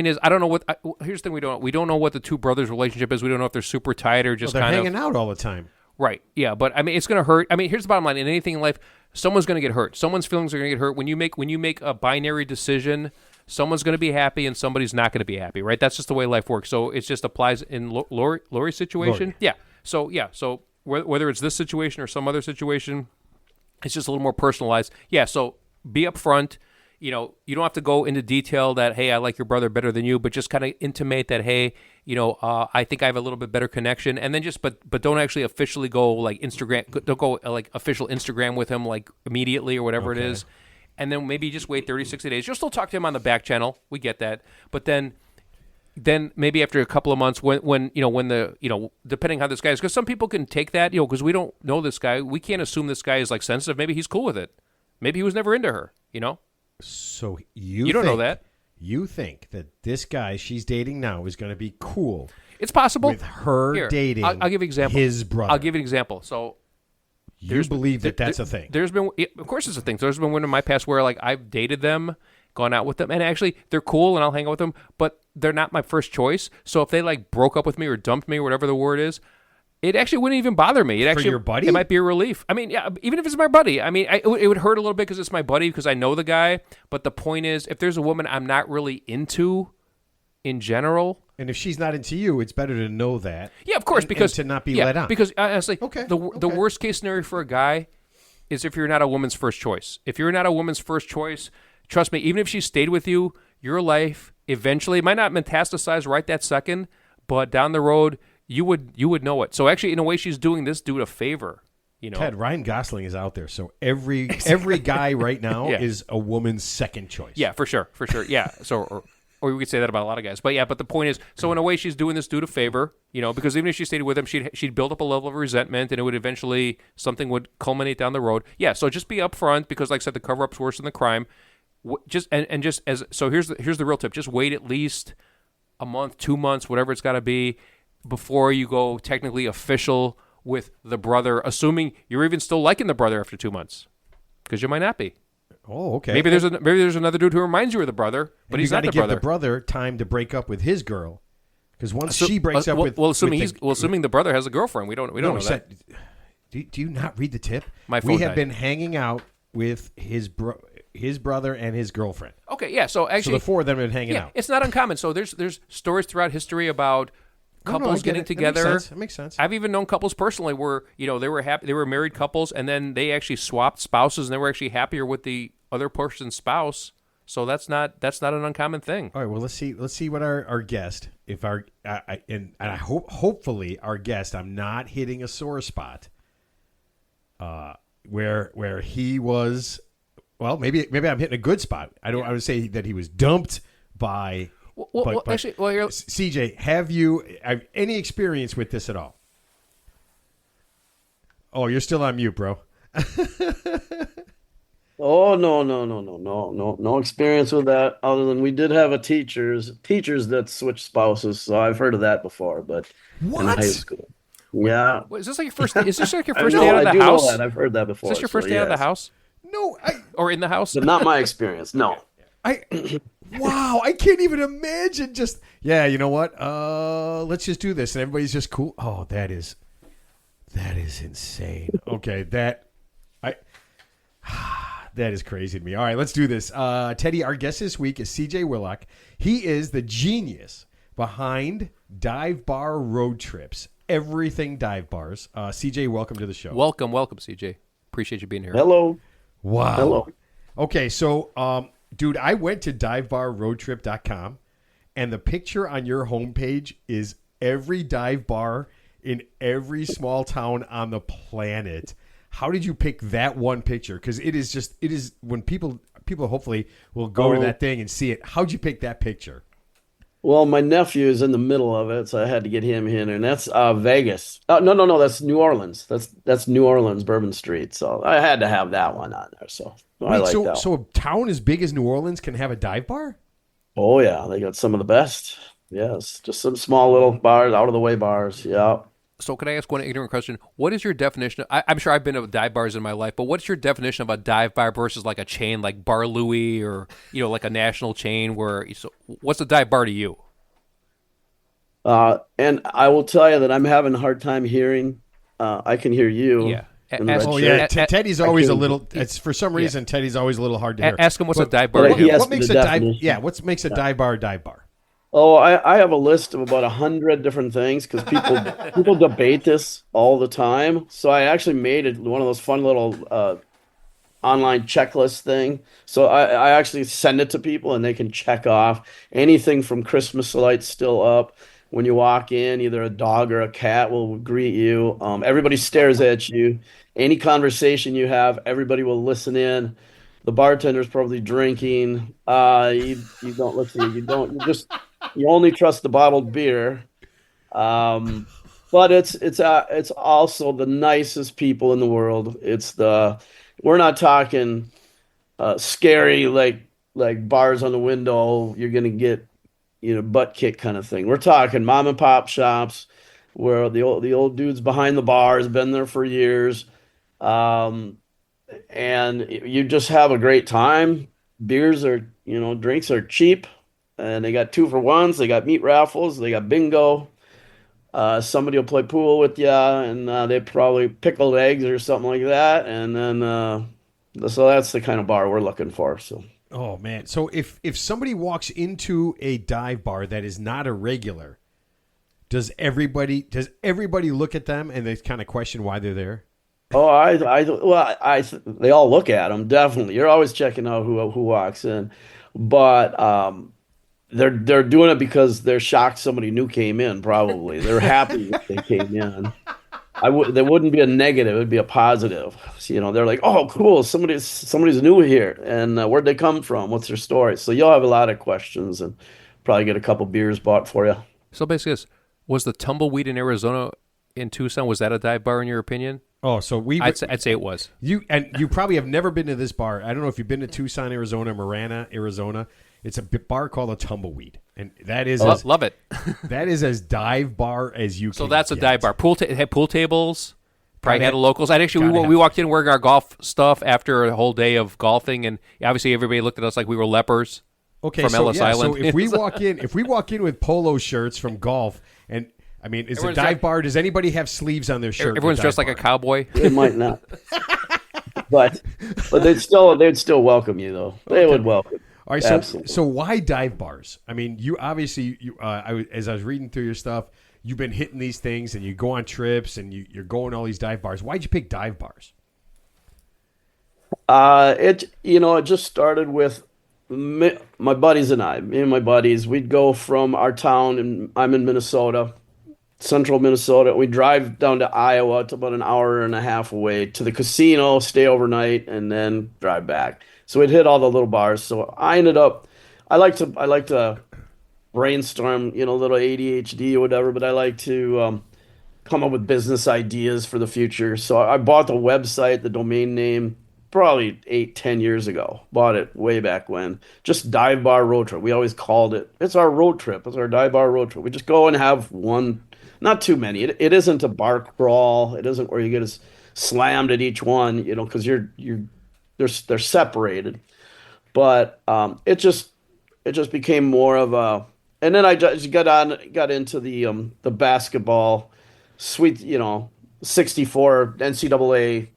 is, I don't know what. Here's the thing: we don't know what the two brothers' relationship is. We don't know if they're super tight or just
they're hanging out all the time.
Right? Yeah, but I mean, it's going to hurt. I mean, here's the bottom line: in anything in life, someone's going to get hurt. Someone's feelings are going to get hurt when you make a binary decision. Someone's going to be happy and somebody's not going to be happy. Right? That's just the way life works. So it just applies in Lori's situation.
Lori.
Yeah. So whether it's this situation or some other situation, it's just a little more personalized. Yeah. So be upfront. You don't have to go into detail that, hey, I like your brother better than you, but just kind of intimate that, hey, I think I have a little bit better connection. And then but don't actually officially go like Instagram, don't go like official Instagram with him like immediately or whatever it is. And then maybe just wait 30, 60 days. You'll still talk to him on the back channel. We get that. But then maybe after a couple of months when depending how this guy is, because some people can take that, because we don't know this guy. We can't assume this guy is like sensitive. Maybe he's cool with it. Maybe he was never into her,
So
you don't know that.
You think that this guy she's dating now is going to be cool?
It's possible
with her dating.
I'll give you an example.
His brother.
I'll give you an example. So
you believe that's a thing?
There's been, of course, it's a thing. There's been one in my past where like I've dated them, gone out with them, and actually they're cool, and I'll hang out with them, but they're not my first choice. So if they like broke up with me or dumped me or whatever the word is, it actually wouldn't even bother me.
For your buddy?
It might be a relief. I mean, yeah, even if it's my buddy. I mean, it would hurt a little bit because it's my buddy, because I know the guy. But the point is, if there's a woman I'm not really into in general.
And if she's not into you, it's better to know that.
Yeah, of course. Because
to not be let on.
Because honestly, the worst case scenario for a guy is if you're not a woman's first choice. If you're not a woman's first choice, trust me, even if she stayed with you, your life eventually, it might not metastasize right that second, but down the road, you would know it. So actually, in a way, she's doing this dude a favor.
Ted, Ryan Gosling is out there, so every guy right now is a woman's second choice.
Yeah, for sure. Yeah. So, or we could say that about a lot of guys. But yeah, but the point is, so in a way, she's doing this dude a favor, because even if she stayed with him, she'd build up a level of resentment, and it would eventually something would culminate down the road. Yeah. So just be upfront, because, like I said, the cover up's worse than the crime. Here's the real tip: just wait at least a month, 2 months, whatever it's got to be, before you go technically official with the brother, assuming you're even still liking the brother after 2 months, because you might not be.
Oh, okay.
Maybe there's another dude who reminds you of the brother, but he's not the brother. You got to
give the brother time to break up with his girl, because once she breaks up with
assuming the brother has a girlfriend, we don't know that.
Do you not read the tip?
We have
been hanging out with his brother and his girlfriend.
Okay, yeah. So actually,
the four of them have been hanging out.
It's not uncommon. So there's stories throughout history about couples getting together.
That makes sense.
I've even known couples personally where they were happy. They were married couples, and then they actually swapped spouses, and they were actually happier with the other person's spouse. So that's not an uncommon thing.
All right. Well, let's see what our guest, if our and I hopefully our guest, I'm not hitting a sore spot. Where he was, well, maybe I'm hitting a good spot. I would say that he was dumped by.
Actually,
CJ, have you any experience with this at all? Oh, you're still on mute, bro.
Oh, no experience with that, other than we did have teachers that switched spouses, so I've heard of that before, but
what?
In high school. Yeah.
Is this like your first day out of the house?
Know that. I've heard that before.
Is this your first day out of the house?
No,
or in the house?
But not my experience. No.
Wow, I can't even imagine. You know what? Let's just do this, and everybody's just cool. Oh, that is insane. Okay, that is crazy to me. All right, let's do this. Teddy, our guest this week is CJ WIllock. He is the genius behind Dive Bar Road Trips. Everything dive bars. CJ, welcome to the show.
Welcome, CJ. Appreciate you being here.
Hello.
Wow.
Hello.
Okay, so, dude, I went to divebarroadtrip.com, and the picture on your homepage is every dive bar in every small town on the planet. How did you pick that one picture? Because it is when people hopefully will go to that thing and see it. How'd you pick that picture?
Well, my nephew is in the middle of it, so I had to get him in, and that's Vegas. No, that's New Orleans. That's New Orleans, Bourbon Street. So I had to have that one on there. So I like that.
So a town as big as New Orleans can have a dive bar?
Oh yeah, they got some of the best. Yes, just some small little bars, out of the way bars. Yeah.
So can I ask one ignorant question? What is your definition? I'm sure I've been to dive bars in my life, but what's your definition of a dive bar versus like a chain like Bar Louie or like a national chain? What's a dive bar to you?
And I will tell you that I'm having a hard time hearing. I can hear you.
Yeah.
Teddy's always a little. It's for some reason Teddy's always a little hard to hear.
Ask him what's a dive bar.
What makes a dive? Yeah, what makes a dive bar a dive bar?
Oh, I have a list of about 100 different things because people debate this all the time. So I actually made one of those fun little online checklist thing. So I actually send it to people and they can check off anything from Christmas lights still up. When you walk in, either a dog or a cat will greet you. Everybody stares at you. Any conversation you have, everybody will listen in. The bartender's probably drinking. You don't listen. You only trust the bottled beer. But it's also the nicest people in the world. We're not talking scary like bars on the window. You're gonna get butt kick kind of thing. We're talking mom and pop shops where the old dudes behind the bar has been there for years, and you just have a great time. Beers drinks are cheap. And they got 2-for-1s, they got meat raffles, they got bingo. Somebody will play pool with you, and they probably pickled eggs or something like that. And then, so that's the kind of bar we're looking for. So.
Oh man! So if somebody walks into a dive bar that is not a regular, does everybody look at them and they kind of question why they're there?
Oh, they all look at them definitely. You're always checking out who walks in, but they're doing it because they're shocked somebody new came in. Probably they're happy if they came in. There wouldn't be a negative; it'd be a positive. So, they're like, "Oh, cool! Somebody's new here, and where'd they come from? What's their story?" So you'll have a lot of questions, and probably get a couple beers bought for you.
So basically, was the Tumbleweed in Arizona in Tucson? Was that a dive bar in your opinion?
Oh, so
I'd say it was.
You probably have never been to this bar. I don't know if you've been to Tucson, Arizona, Marana, Arizona. It's a bar called a Tumbleweed, and that is
love it.
That is as dive bar as you can.
So that's
get.
A dive bar. Had pool tables. Probably had locals. We walked in wearing our golf stuff after a whole day of golfing, and obviously everybody looked at us like we were lepers.
Okay,
from Ellis Island.
So if we walk in with polo shirts from golf, and I mean, it's a dive bar. Does anybody have sleeves on their shirt?
Everyone's dressed like a cowboy.
They might not, but they'd still welcome you though. They would welcome.
All right, so why dive bars? I mean, you obviously, as I was reading through your stuff, you've been hitting these things, and you go on trips, and you're going to all these dive bars. Why'd you pick dive bars?
It just started with my buddies and I. Me and my buddies, we'd go from our town, and I'm in Minnesota, central Minnesota. We'd drive down to Iowa. It's about an hour and a half away to the casino, stay overnight, and then drive back. So we'd hit all the little bars. So I like to brainstorm, a little ADHD or whatever, but I like to come up with business ideas for the future. So I bought the website, the domain name, probably 8-10 years ago. Bought it way back when. Just Dive Bar Road Trip. We always called it. It's our road trip. It's our Dive Bar Road Trip. We just go and have one, not too many. It isn't a bar crawl. It isn't where you get slammed at each one, because they're separated. But it just became more of a. And then I just got into the basketball, sweet, 64 NCAA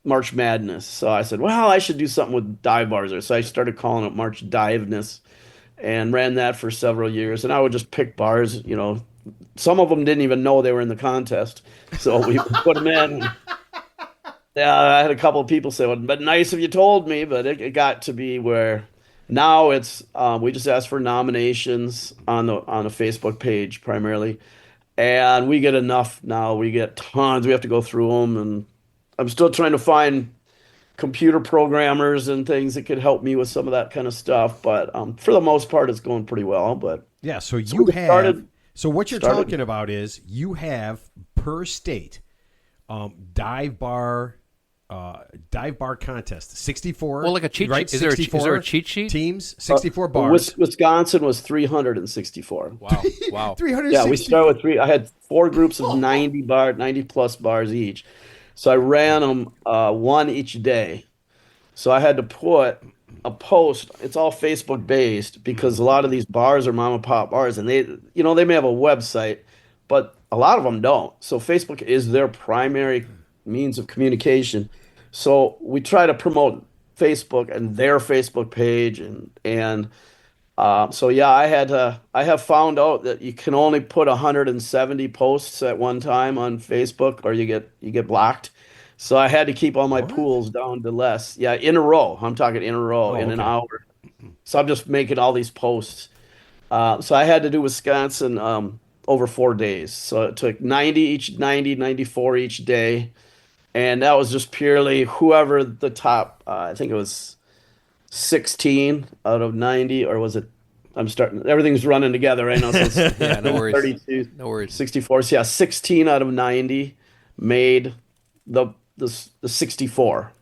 March Madness. So I said, well, I should do something with dive bars there. So I started calling it March Diveness, and ran that for several years. And I would just pick bars. Some of them didn't even know they were in the contest, so we put them in. Yeah, I had a couple of people say, "Well, but nice if you told me." But it got to be where now it's we just ask for nominations on the Facebook page primarily, and we get enough now. We get tons. We have to go through them, and I'm still trying to find computer programmers and things that could help me with some of that kind of stuff. But for the most part, it's going pretty well. But
yeah, so you have. So what you're talking about is you have per state dive bar contest 64.
Well, like a cheat sheet. Is there a cheat sheet?
Teams 64 bars.
Wisconsin was 364.
Wow.
364. Yeah, we started with three. I had 4 groups of 90 plus bars each. So I ran them one each day. So I had to put a post. It's all Facebook based because a lot of these bars are mom and pop bars, and they may have a website, but a lot of them don't. So Facebook is their primary means of communication. So we try to promote Facebook and their Facebook page, and so yeah, I have found out that you can only put 170 posts at one time on Facebook, or you get blocked. So I had to keep all my pools down to less. Yeah, in a row. I'm talking in a row in an hour. So I'm just making all these posts. So I had to do Wisconsin over 4 days. So it took 94 each day. And that was just purely whoever the top, I think it was 16 out of 90, or was it? Everything's running together right now. So it's
yeah, no worries.
32,
no worries.
64. So yeah, 16 out of 90 made the 64.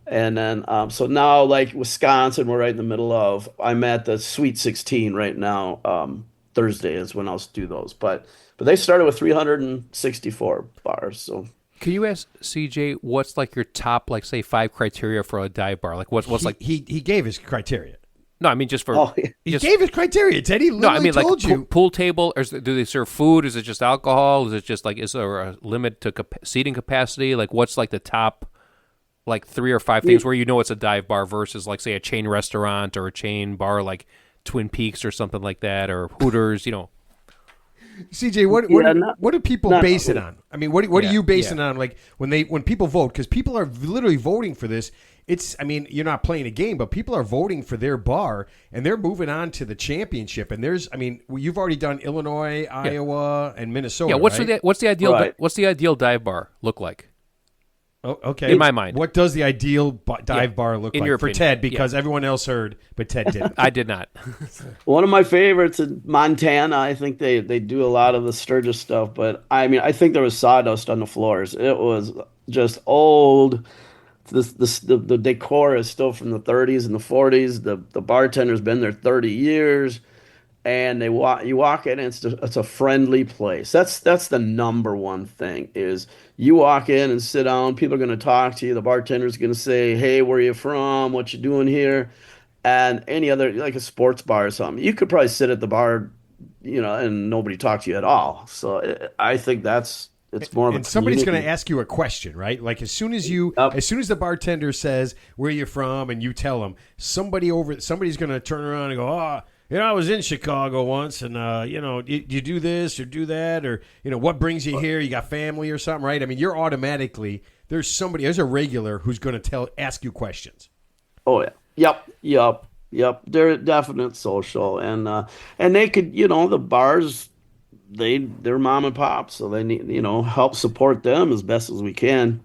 And then, so now, like Wisconsin, we're right in the middle of. I'm at the Sweet 16 right now. Thursday is when I'll do those. But they started with 364 bars. So
can you ask CJ what's like your top, like say 5 criteria for a dive bar? Like what's like
he gave his criteria.
No, I mean just for
he gave his criteria. Teddy literally told you.
Pool table, or do they serve food? Is it just alcohol? Is it just like, is there a limit to seating capacity? Like what's like the top like 3 or 5 things where it's a dive bar versus like say a chain restaurant or a chain bar like Twin Peaks or something like that, or Hooters,
CJ, what do people base it on? I mean, what are you basing it on? Like when people vote, because people are literally voting for this. I mean, you're not playing a game, but people are voting for their bar, and they're moving on to the championship. And you've already done Illinois, Iowa, and Minnesota.
Yeah, what's the ideal
Right.
what's the ideal dive bar look like?
Oh, okay.
In my mind.
What does the ideal dive bar look
In
like
your
for
opinion.
Ted? Because everyone else heard, but Ted didn't.
I did not.
One of my favorites in Montana. I think they do a lot of the Sturgis stuff, but I mean, I think there was sawdust on the floors. It was just old. The decor is still from the 30s and the 40s. The bartender's been there 30 years, and you walk in, and it's a friendly place. That's the number one thing is you walk in and sit down. People are going to talk to you. The bartender's going to say, "Hey, where are you from? What you doing here?" And any other, like a sports bar or something, you could probably sit at the bar, and nobody talk to you at all. So I think it's more of a
and somebody's going to
community.
ask you a question, right? Like as soon as
Yep.
the bartender says where you're from, and you tell them, somebody's going to turn around and go, "Oh, I was in Chicago once, and you do this or do that, or what brings you here? You got family or something, right?" I mean, you're automatically there's a regular who's going to ask you questions.
Oh yeah. Yep. They're a definite social, and they could, the bars, they're mom and pop, so they need, help support them as best as we can,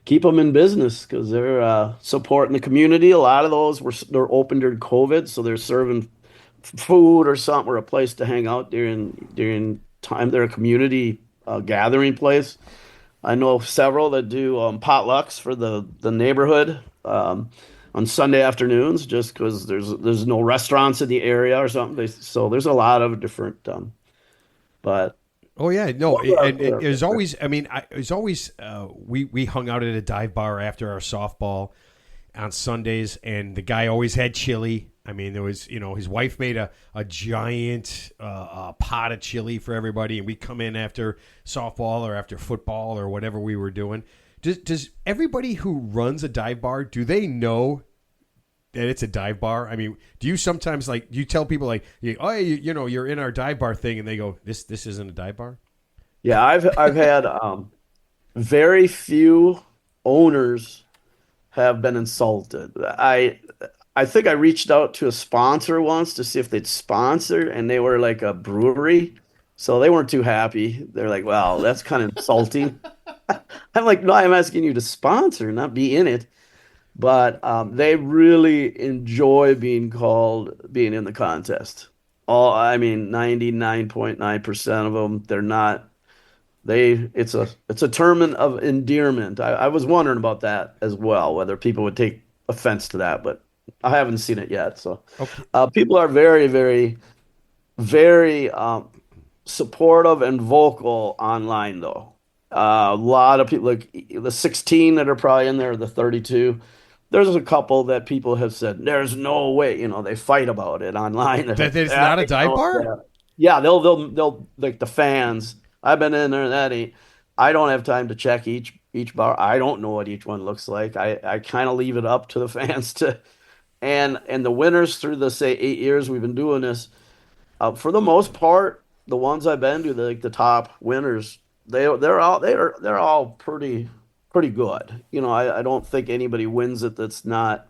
keep them in business because they're supporting the community. A lot of those they're open during COVID, so they're serving food or something, or a place to hang out during time. They're a community gathering place. I know several that do potlucks for the neighborhood on Sunday afternoons, just because there's no restaurants in the area or something. So there's a lot of different. But
oh yeah, no, it was always. I mean, it was always. We hung out at a dive bar after our softball on Sundays, and the guy always had chili. I mean, there was, his wife made a giant pot of chili for everybody, and we come in after softball or after football or whatever we were doing. Does everybody who runs a dive bar, do they know that it's a dive bar? I mean, do you sometimes you tell people you're in our dive bar thing, and they go, this isn't a dive bar?
Yeah, I've had very few owners have been insulted. I think I reached out to a sponsor once to see if they'd sponsor, and they were like a brewery, so they weren't too happy. They're like, "Well, that's kind of insulting." I'm like, "No, I'm asking you to sponsor, not be in it." But they really enjoy being in the contest. 99.9% of them, they're not. It's a term of endearment. I was wondering about that as well, whether people would take offense to that, but I haven't seen it yet. So people are very, very, very supportive and vocal online, though. A lot of people, like the 16 that are probably in there, the 32. There's a couple that people have said, "There's no way," they fight about it online.
That it's not a dive bar?
Yeah, they'll like the fans. I've been in there, I don't have time to check each bar. I don't know what each one looks like. I kind of leave it up to the fans to, and the winners through the, say, 8 years we've been doing this, for the most part, the ones I've been to, the top winners, they're all pretty good. I don't think anybody wins it that's not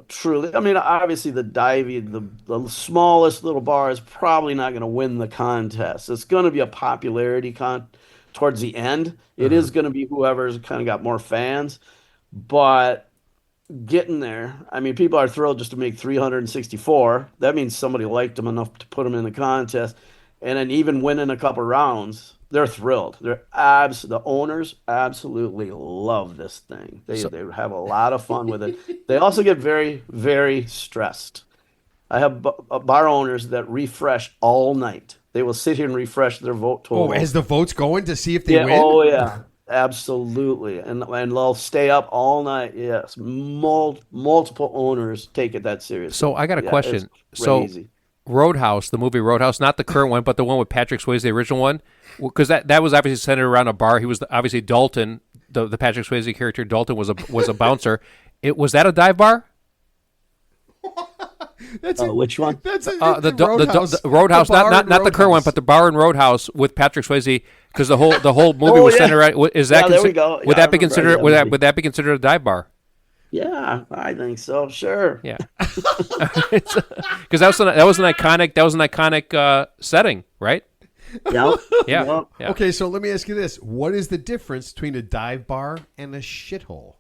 truly. I mean, obviously the smallest little bar is probably not going to win the contest. It's going to be a popularity towards the end. It is going to be whoever's kind of got more fans, but getting there, I mean, people are thrilled just to make 364. That means somebody liked them enough to put them in the contest, and then even winning a couple rounds. They're thrilled. The owners absolutely love this thing. They have a lot of fun with it. They also get very, very stressed. I have bar owners that refresh all night. They will sit here and refresh their vote total.
Oh, as the vote's going to see if they win?
Oh, yeah. Absolutely. And they'll stay up all night. Yes. Multiple owners take it that seriously.
So I got a question. So Roadhouse, the movie Roadhouse, not the current one, but the one with Patrick Swayze, the original one, because that was obviously centered around a bar. He was obviously Dalton, the Patrick Swayze character. Dalton was a bouncer. Was that a dive bar?
Which one?
That's
the Roadhouse, not the current one, but the bar in Roadhouse with Patrick Swayze, because the whole movie was centered around. Is that
there we go.
Would that be considered? Would that be considered a dive bar?
Yeah, I think so. Sure.
Yeah, because that was an iconic setting, right?
Yep.
Yeah.
Yep.
Yeah.
Okay, so let me ask you this: what is the difference between a dive bar and a shithole?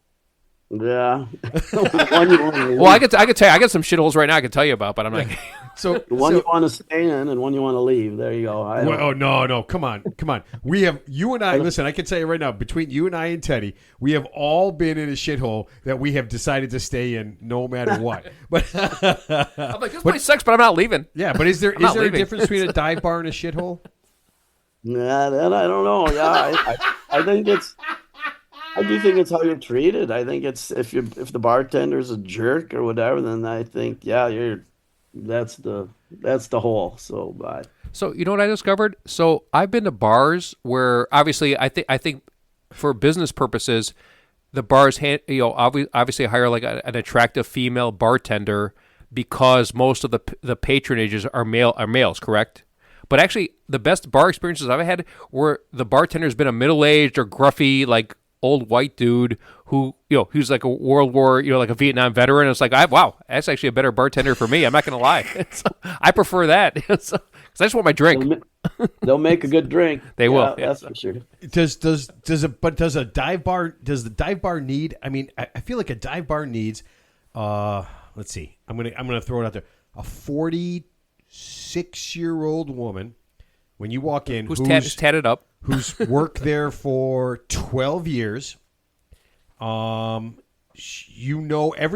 Yeah.
Well, I could tell you, I got some shitholes right now I can tell you about, but I'm like,
So
the one you want to stay in and one you want to leave. There you go.
oh no, come on. We have you and I. Listen, I can tell you right now, between you and I and Teddy, we have all been in a shithole that we have decided to stay in, no matter what. But
I'm like, this place sucks, but I'm not leaving.
Yeah, but is there a difference between a dive bar and a shithole?
Nah, that I don't know. Yeah, I think it's. I do think it's how you're treated. I think it's if the bartender's a jerk or whatever, then I think that's the hole. So, but
So you know what I discovered? So I've been to bars where obviously I think for business purposes, the bars obviously hire like an attractive female bartender because most of the patronages are males, correct? But actually, the best bar experiences I've had where the bartender's been a middle-aged or gruffy like old white dude who who's like a World War like a Vietnam veteran. It's like wow, that's actually a better bartender for me. I'm not gonna lie. I prefer that. So, 'cause I just want my drink.
They'll make a good drink.
They will.
That's for sure.
Does the dive bar need? I mean, I feel like a dive bar needs. Let's see. I'm gonna throw it out there. A 46-year-old woman. When you walk in,
who's tatted up,
who's worked there for 12 years. Every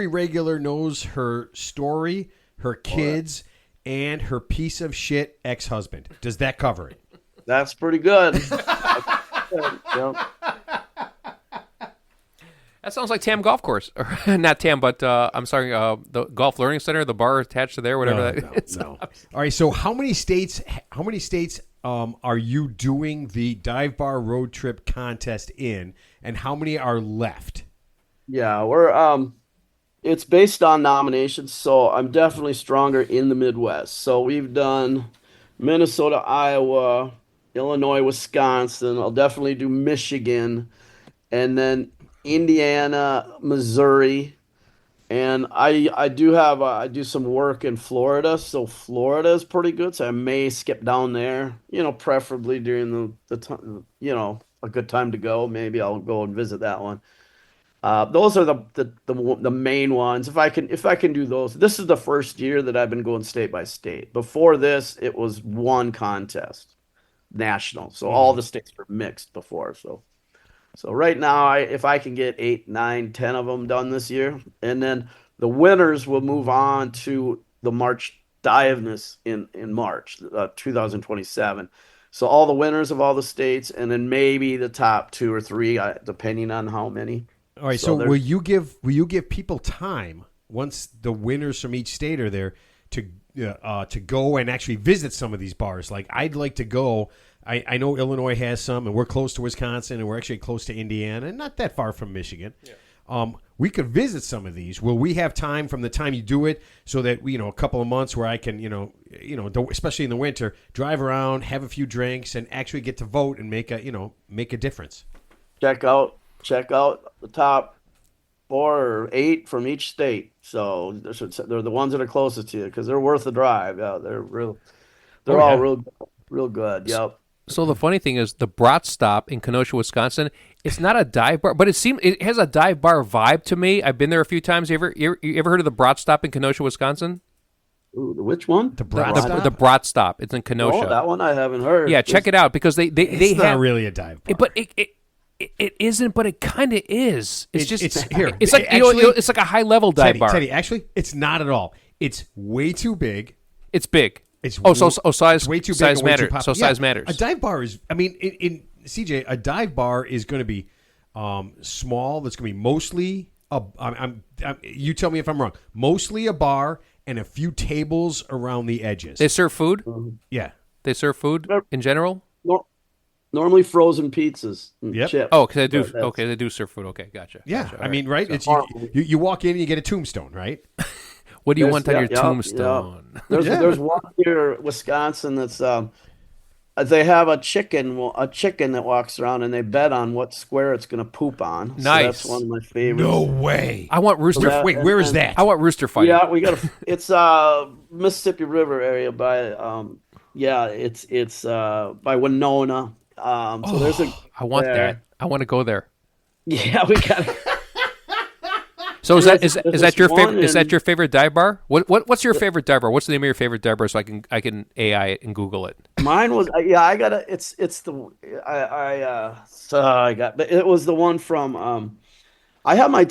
regular knows her story, her kids, and her piece of shit ex-husband. Does that cover it?
That's pretty good. Yep.
That sounds like Tam Golf Course. Not Tam, but I'm sorry, the Golf Learning Center, the bar attached to there, whatever that is.
No. All right, so how many states are you doing the dive bar road trip contest in, and how many are left?
Yeah, we're it's based on nominations, so I'm definitely stronger in the Midwest. So we've done Minnesota, Iowa, Illinois, Wisconsin. I'll definitely do Michigan, and then Indiana, Missouri, and I do some work in Florida, so Florida is pretty good. So I may skip down there, preferably during the time, a good time to go. Maybe I'll go and visit that one. Those are the main ones. If I can do those, this is the first year that I've been going state by state. Before this, it was one contest, national. So all the states were mixed before. So right now, if I can get 8, 9, 10 of them done this year, and then the winners will move on to the March Diveness in March 2027. So all the winners of all the states, and then maybe the top 2 or 3, depending on how many.
All right. So will you give people time once the winners from each state are there to go and actually visit some of these bars? Like I'd like to go. I know Illinois has some, and we're close to Wisconsin, and we're actually close to Indiana, and not that far from Michigan. Yeah. We could visit some of these. Will we have time from the time you do it so that a couple of months where I can, especially in the winter, drive around, have a few drinks, and actually get to vote and make a difference?
Check out the top 4 or 8 from each state. So they're the ones that are closest to you because they're worth the drive. Yeah, they're all real good. Yep.
So the funny thing is, the Brat Stop in Kenosha, Wisconsin, it's not a dive bar, but it has a dive bar vibe to me. I've been there a few times. You ever heard of the Brat Stop in Kenosha, Wisconsin?
Ooh, which one?
The Brat Stop?
The Brat Stop. It's in Kenosha.
Oh, that one I haven't heard.
Yeah, check it out because they
it's not really a dive bar.
But it isn't, but it kind of is. It's
here.
It's like it's like a high level dive bar.
Teddy, actually, it's not at all. It's way too big.
It's big.
It's
size
way too big.
Size matters.
Too
so size matters.
A dive bar is. I mean, in CJ, a dive bar is going to be small. That's going to be mostly. You tell me if I'm wrong. Mostly a bar and a few tables around the edges.
They serve food.
Yeah,
they serve food in general.
Normally frozen pizzas.
Yep.
Chips.
Oh, they do. Okay, they do serve food. Okay, gotcha.
Yeah,
gotcha.
I mean, right?
So.
It's you walk in and you get a tombstone, right?
What do you want on your tombstone?
There's one here, Wisconsin, that's they have a chicken that walks around, and they bet on what square it's going to poop on. So that's one
Nice.
of my favorites.
No way.
I want
So
rooster.
Wait, where is that?
I want rooster fighting.
yeah, we got it's Mississippi River area by yeah, it's by Winona. So there's a
I want
there.
that. I want to go there.
Yeah, we got
So is that your favorite? Is that
in-
your favorite dive bar? What's your favorite dive bar? What's the name of your favorite dive bar so I can AI it and Google it?
Mine was yeah, I got it's the I got but it was the one from I have my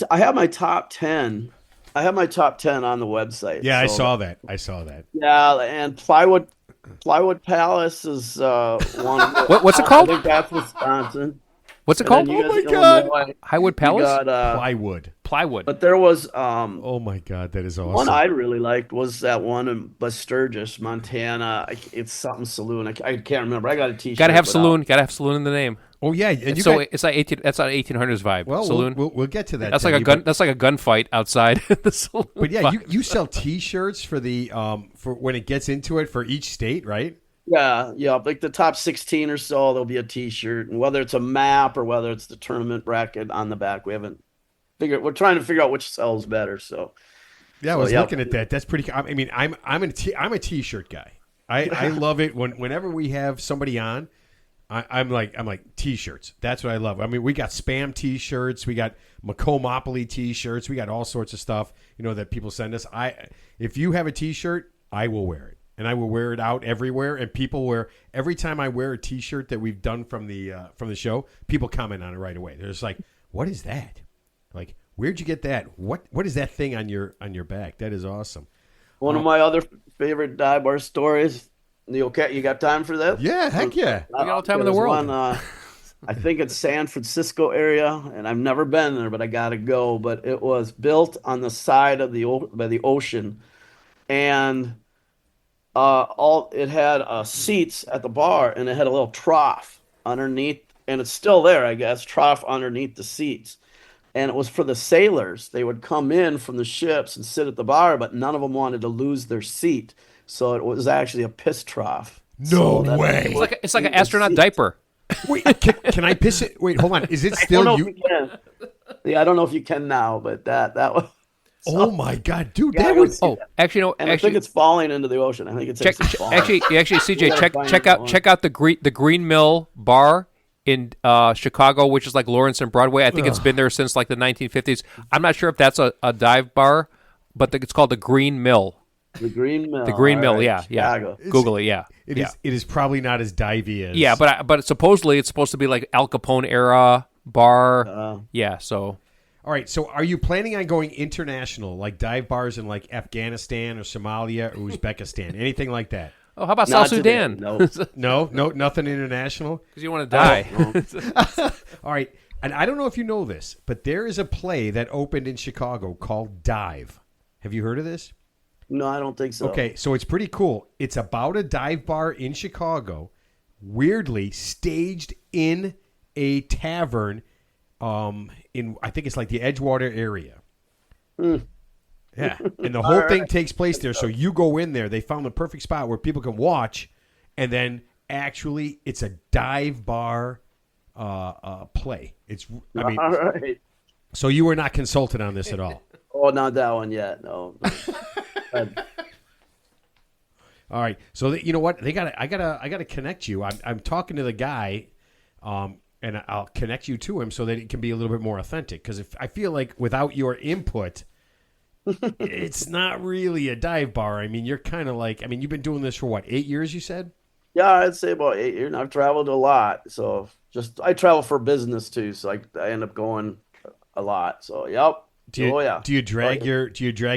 top 10. I have my top 10 on the website.
Yeah, I
So
saw that. I saw that.
yeah, and Plywood Palace is one.
What's it
I
called?
think that's Wisconsin.
What's it
And then
called?
you
Oh
got
my God.
Illinois.
Highwood
You
Palace.
got
Plywood.
Plywood.
but there was
Oh my God, that is awesome.
one I really liked was that one in Sturgis, Montana. It's something saloon. I can't remember. I got a T-shirt.
Gotta have
but
saloon. Gotta have saloon in the name.
Oh yeah, and
It's it's like 18. That's an 1800s vibe.
well,
Saloon.
we'll get to that.
That's like a
Teddy,
gun. That's like a gunfight outside the saloon.
But yeah, you sell T-shirts for the for when it gets into it for each state, right?
yeah, like the top 16 or so, there'll be a T-shirt, and whether it's a map or whether it's the tournament bracket on the back, we haven't figured. We're trying to figure out which sells better. So
Yeah, I was looking at that. That's pretty. I mean, I'm a T-shirt guy. I love it whenever we have somebody on. I'm like T-shirts. That's what I love. I mean, we got spam T-shirts, we got Macomopoly T-shirts, we got all sorts of stuff. That people send us. If you have a T-shirt, I will wear it, and I will wear it out everywhere. And people wear every time I wear a T-shirt that we've done from the show. People comment on it right away. They're just like, "What is that? Like, where'd you get that? What is that thing on your back? That is awesome."
one of my other favorite dive bar stories. You okay? You got time for that?
Yeah, heck yeah.
We got all the time in the
There's
world.
one, I think it's San Francisco area, and I've never been there, but I gotta go. But it was built on the side of by the ocean, and all it had seats at the bar, and it had a little trough underneath, and it's still there, I guess, trough underneath the seats. And it was for the sailors. They would come in from the ships and sit at the bar, but none of them wanted to lose their seat. So it was actually a piss trough.
No way.
It's like an astronaut diaper.
Wait, can I piss it? Wait, hold on. Is it
I don't
still
know
you?
if you can. Yeah, I don't know if you can now, but that was.
Oh my God, dude,
Yeah,
that
I
was.
see
Oh,
that.
actually, no.
And I think it's falling into the ocean. I think it's falling.
Actually, CJ,
gotta find
check
that
out
one.
the Green Mill Bar in Chicago, which is like Lawrence and Broadway. I think it's been there since like the 1950s. I'm not sure if that's a dive bar, but it's called the Green Mill.
The Green Mill.
The Green
All
Mill,
right,
yeah.
Chicago.
Google it, yeah.
It
yeah.
is. It is probably not as divey as.
Yeah, but supposedly it's supposed to be like Al Capone era bar. Yeah, so
All right. So, are you planning on going international, like dive bars in like Afghanistan or Somalia or Uzbekistan, anything like that?
how about
Not
South Sudan?
today, no.
No, nothing international.
Because you want to die.
All right. And I don't know if you know this, but there is a play that opened in Chicago called Dive. Have you heard of this?
No, I don't think so.
Okay, so it's pretty cool. It's about a dive bar in Chicago, weirdly staged in a tavern in I think it's like the Edgewater area. Yeah, and the whole thing takes place there. So you go in there. They found the perfect spot where people can watch, and then actually it's a dive bar play. I mean,
All right.
so you were not consulted on this at all.
Oh, not that one yet. No.
All right, so you know what? I gotta connect you. I'm talking to the guy, and I'll connect you to him so that it can be a little bit more authentic. Because if I feel like without your input, it's not really a dive bar. I mean, you're kind of like, you've been doing this for what, 8 years? You said?
Yeah, I'd say about 8 years. I've traveled a lot. So I travel for business too. So I end up going a lot. So, yep.
Do you,
oh, yeah.
Do you drag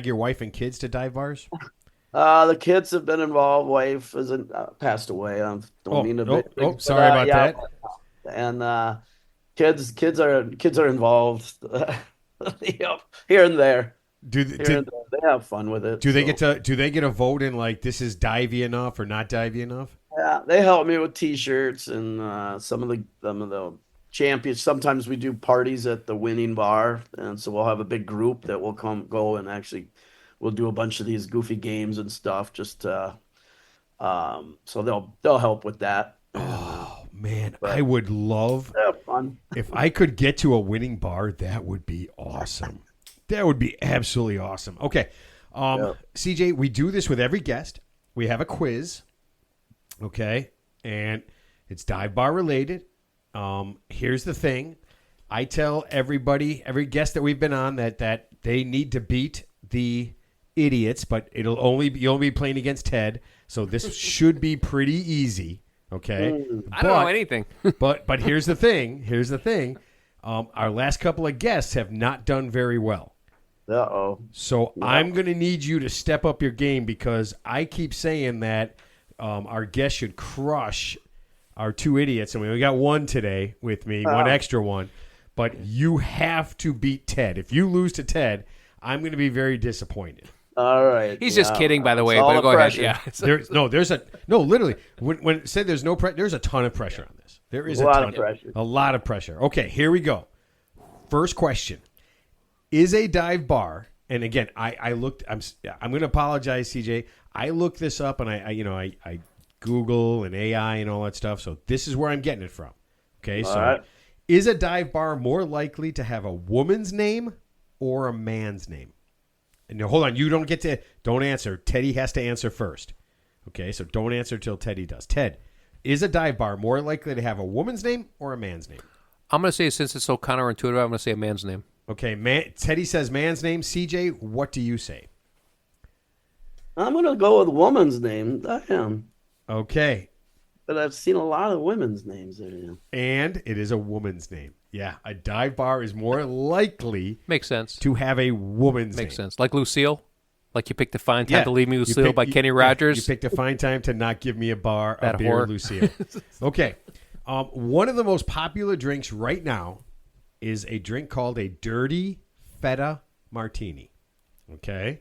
your wife and kids to dive bars?
The kids have been involved. Wife isn't passed away. I don't mean to.
Sorry about that.
And kids are involved. Yep, here and there. They have fun with it.
Do they get a vote in like this is divey enough or not divey enough?
Yeah, they help me with T-shirts and some of the champions. Sometimes we do parties at the winning bar, and so we'll have a big group that will go and actually we'll do a bunch of these goofy games and stuff. So they'll help with that.
Oh man, I would love
fun.
if I could get to a winning bar. That would be awesome. That would be absolutely awesome. Okay, CJ, we do this with every guest. We have a quiz. Okay, and it's dive bar related. Here's the thing. I tell everybody, every guest that we've been on, that they need to beat the idiots, but you'll only be playing against Ted, so this should be pretty easy. Okay,
I don't know anything.
but here's the thing. Our last couple of guests have not done very well. So I'm going to need you to step up your game, because I keep saying that our guest should crush our two idiots, and we only got one today with me, one extra one. But you have to beat Ted. If you lose to Ted, I'm going to be very disappointed.
All right.
He's just kidding, by the way. But go ahead. Yeah.
Literally, when it said there's no pressure, there's a ton of pressure on this. There is a lot of pressure. A lot of pressure. Okay, here we go. First question: is a dive bar? And again, I looked. I'm going to apologize, CJ. I looked this up, and I Google and AI and all that stuff. So this is where I'm getting it from. Okay, all right. Is a dive bar more likely to have a woman's name or a man's name? And now, hold on, don't answer. Teddy has to answer first. Okay, so don't answer till Teddy does. Ted, is a dive bar more likely to have a woman's name or a man's name?
I'm going to say, since it's so counterintuitive, I'm going to say a man's name.
Okay, Teddy says man's name. CJ, what do you say?
I'm going to go with woman's name. I am.
Okay.
But I've seen a lot of women's names there.
And it is a woman's name. Yeah, a dive bar is more likely
makes sense
to have a woman's name.
Makes sense. Like Lucille? Like You Picked a Fine Time to Leave Me, Lucille by Kenny Rogers?
You picked a fine time to not give me a beer, Lucille. Okay. One of the most popular drinks right now is a drink called a Dirty Feta Martini. Okay?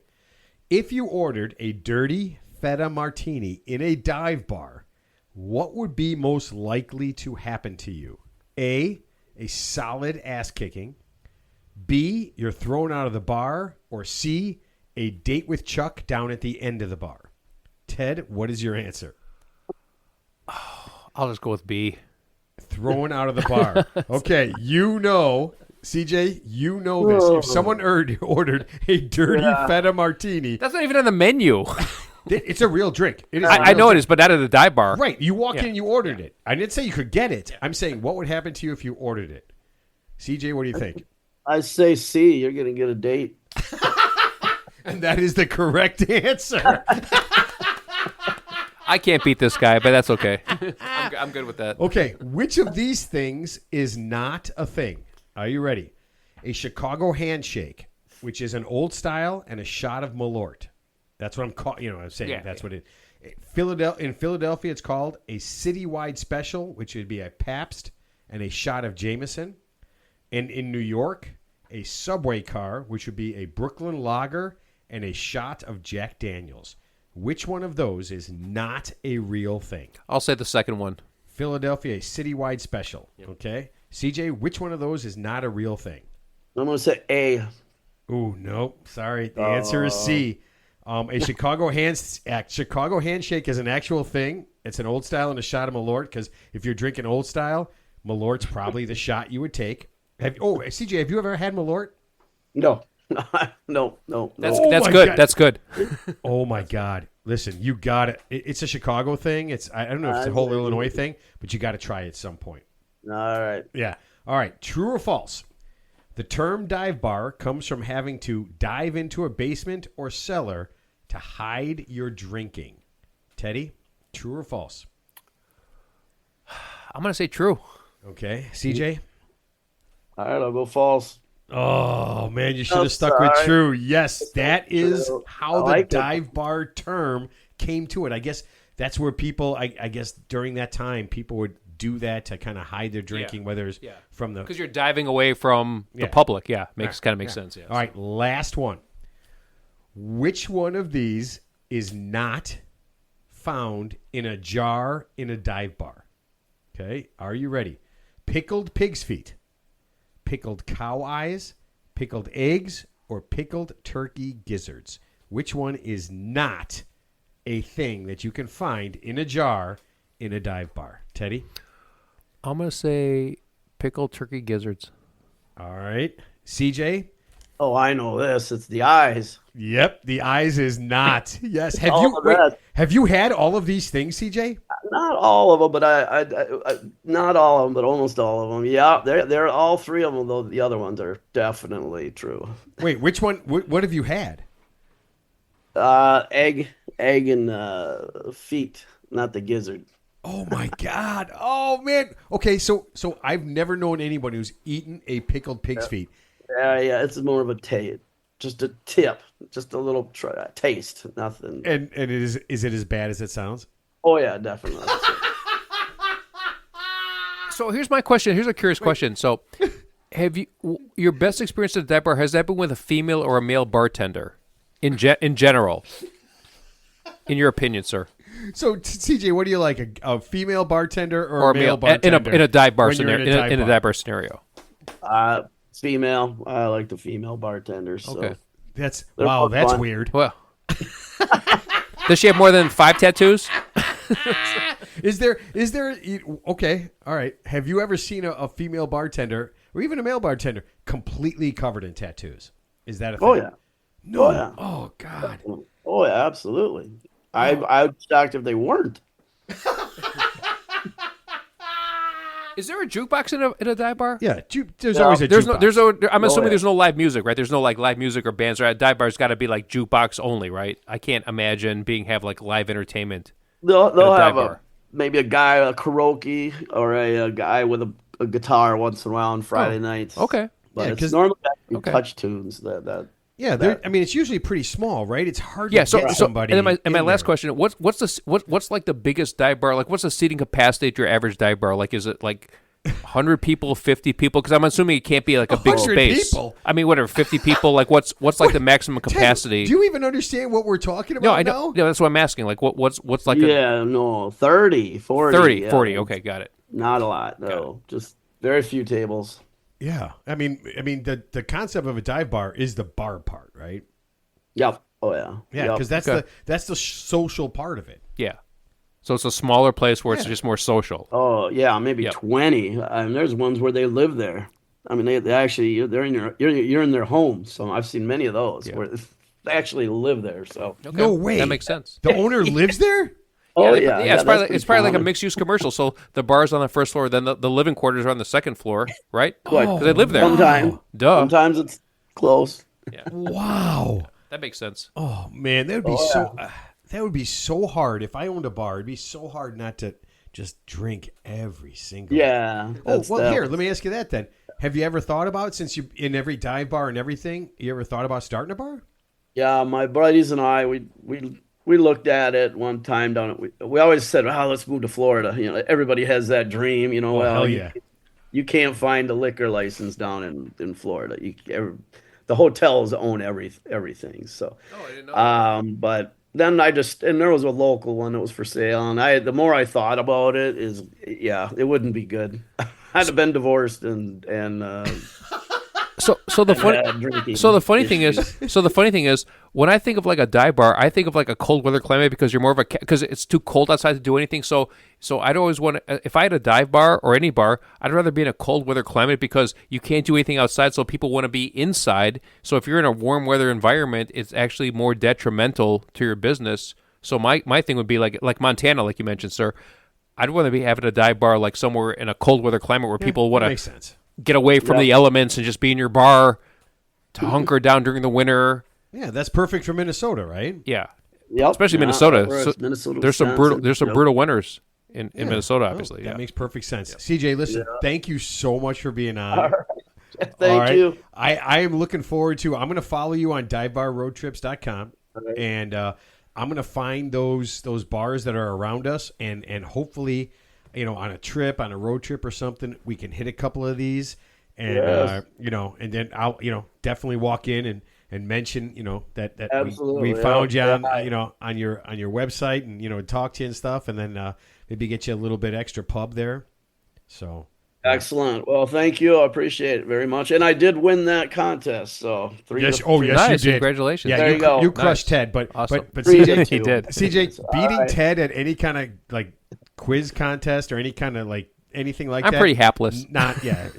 If you ordered a Dirty Feta Martini in a dive bar, what would be most likely to happen to you? A solid ass kicking. B, you're thrown out of the bar. Or C, a date with Chuck down at the end of the bar. Ted, what is your answer?
I'll just go with B.
Thrown out of the bar. Okay, CJ, you know this. If someone ordered a Dirty Feta Martini.
That's not even on the menu.
It's a real drink.
I know it is, but not at a dive bar.
Right. You walk in and you ordered it. I didn't say you could get it. I'm saying what would happen to you if you ordered it. CJ, what do you think?
I say C. You're going to get a date.
And that is the correct answer.
I can't beat this guy, but that's okay. I'm good with that.
Okay. Which of these things is not a thing? Are you ready? A Chicago handshake, which is an old style, and a shot of Malort. That's what I'm saying. Yeah, that's what it. In Philadelphia, it's called a citywide special, which would be a Pabst and a shot of Jameson. And in New York, a subway car, which would be a Brooklyn Lager and a shot of Jack Daniels. Which one of those is not a real thing?
I'll say the second one.
Philadelphia, a citywide special. Yep. Okay, CJ, which one of those is not a real thing?
I'm going to say A.
Ooh, no, sorry. The answer is C. A Chicago handshake is an actual thing. It's an old style and a shot of Malort, because if you're drinking old style, Malort's probably the shot you would take. CJ, have you ever had Malort?
No. No.
That's good.
God.
That's good.
Oh my God! Listen, you got it. It's a Chicago thing. I don't know if it's a whole Illinois thing, but you got to try it at some point.
All right.
Yeah. All right. True or false? The term dive bar comes from having to dive into a basement or cellar to hide your drinking. Teddy, true or false?
I'm going to say true.
Okay. CJ?
All right, I'll go false.
Oh, man, you should have stuck with true. Yes, that is how the dive bar term came to it. I guess that's where people, I guess during that time, people would do that to kind of hide their drinking, whether it's from the...
Because you're diving away from the public. Yeah, makes sense. Yeah.
All right, last one. Which one of these is not found in a jar in a dive bar? Okay, are you ready? Pickled pig's feet, pickled cow eyes, pickled eggs, or pickled turkey gizzards? Which one is not a thing that you can find in a jar in a dive bar? Teddy?
I'm gonna say pickled turkey gizzards.
All right, CJ.
Oh, I know this. It's the eyes.
Yep, the eyes is not. Yes. Have you had all of these things, CJ?
Not all of them, but I not all of them, but almost all of them. Yeah, they're all three of them. Though the other ones are definitely true.
Wait, which one? What have you had?
Egg and feet, not the gizzard.
Oh my God! Oh man. Okay, so I've never known anyone who's eaten a pickled pig's feet.
Yeah, it's more of a taste, just a tip, just a little taste, nothing.
And is it as bad as it sounds?
Oh yeah, definitely.
So here's my question. Here's a curious question. So, have your best experience at that bar, has that been with a female or a male bartender, in general? In your opinion, sir.
So CJ, what do you like, a female bartender or a male bartender
in a dive bar scenario? In a dive bar scenario.
Female. I like the female bartenders. So.
Okay.
That's fun. Weird.
Well, does she have more than 5 tattoos?
Is there? Okay, all right. Have you ever seen a female bartender or even a male bartender completely covered in tattoos? Is that a thing?
Oh yeah.
No.
Oh, yeah.
Oh God.
Oh yeah, absolutely. I'm shocked if they weren't.
Is there a jukebox in a dive bar?
Yeah, there's always a jukebox.
I'm assuming there's no live music, right? There's no like live music or bands. Right? A dive bar's got to be like jukebox only, right? I can't imagine have like live entertainment.
They'll have maybe a guy, a karaoke, or a guy with a guitar once in a while on Friday nights.
Okay,
but it's normally touch tunes that.
Yeah, it's usually pretty small, right? It's hard to get somebody.
And my last question: what's like the biggest dive bar? Like, what's the seating capacity at your average dive bar? Like, is it like 100 people, 50 people? Because I'm assuming it can't be like a big space.
People?
I mean, whatever, 50 people. Like, what's like the maximum capacity?
Do you even understand what we're talking about?
No, I know. Yeah, that's what I'm asking. Like, what's like?
30, 40.
30, 40. Okay, got it.
Not a lot, no. Just very few tables.
Yeah, I mean, the concept of a dive bar is the bar part, right?
Yep. Oh yeah.
Yeah, because that's the social part of it.
Yeah. So it's a smaller place where it's just more social.
Oh yeah, maybe 20. I mean, there's ones where they live there. I mean, they actually you're in their home. So I've seen many of those where they actually live there. So
no way,
that makes sense.
The owner lives there.
Oh
yeah. It's probably like a mixed use commercial. So the bar's on the first floor, then the living quarters are on the second floor, right? Because they live there.
Sometimes it's close.
Yeah.
Wow.
That makes sense.
Oh man, that would be so hard if I owned a bar. It'd be so hard not to just drink every single.
Yeah.
Here, let me ask you that then. Have you ever thought about, since you in every dive bar and everything, you ever thought about starting a bar?
Yeah, my buddies and I, we looked at it one time down at, we always said, let's move to Florida. You know, everybody has that dream, you know. You can't find a liquor license down in Florida. The hotels own everything. So,
I didn't know
but then and there was a local one that was for sale. And the more I thought about it it wouldn't be good. I'd have been divorced and
So the funny thing is when I think of like a dive bar, I think of like a cold weather climate because you're more of because it's too cold outside to do anything. So I'd always want to, if I had a dive bar or any bar, I'd rather be in a cold weather climate because you can't do anything outside. So people want to be inside. So if you're in a warm weather environment, it's actually more detrimental to your business. So my thing would be like Montana, like you mentioned, sir. I'd want to be having a dive bar like somewhere in a cold weather climate where people want to get away from the elements and just be in your bar to hunker down during the winter.
Yeah, that's perfect for Minnesota, right?
Yeah.
Yep.
Especially Minnesota.
Minnesota.
There's some brutal winters in Minnesota, obviously.
That makes perfect sense. CJ, listen, thank you so much for being on.
All right. Thank you.
I am looking forward to, I'm going to follow you on divebarroadtrips.com and I'm going to find those bars that are around us and hopefully, on a trip, on a road trip or something, we can hit a couple of these and, and then I'll, definitely walk in and mention, that we found you on, on your website and, talk to you and stuff. And then maybe get you a little bit extra pub there. So.
Excellent. Well, thank you. I appreciate it very much. And I did win that contest. So
yes,
you
did.
Congratulations.
Yeah,
there you go.
You crushed Ted, but
awesome.
but CJ,
he did.
CJ beating Ted at any kind of like quiz contest or any kind of like anything like
that? I'm pretty hapless.
Not yeah.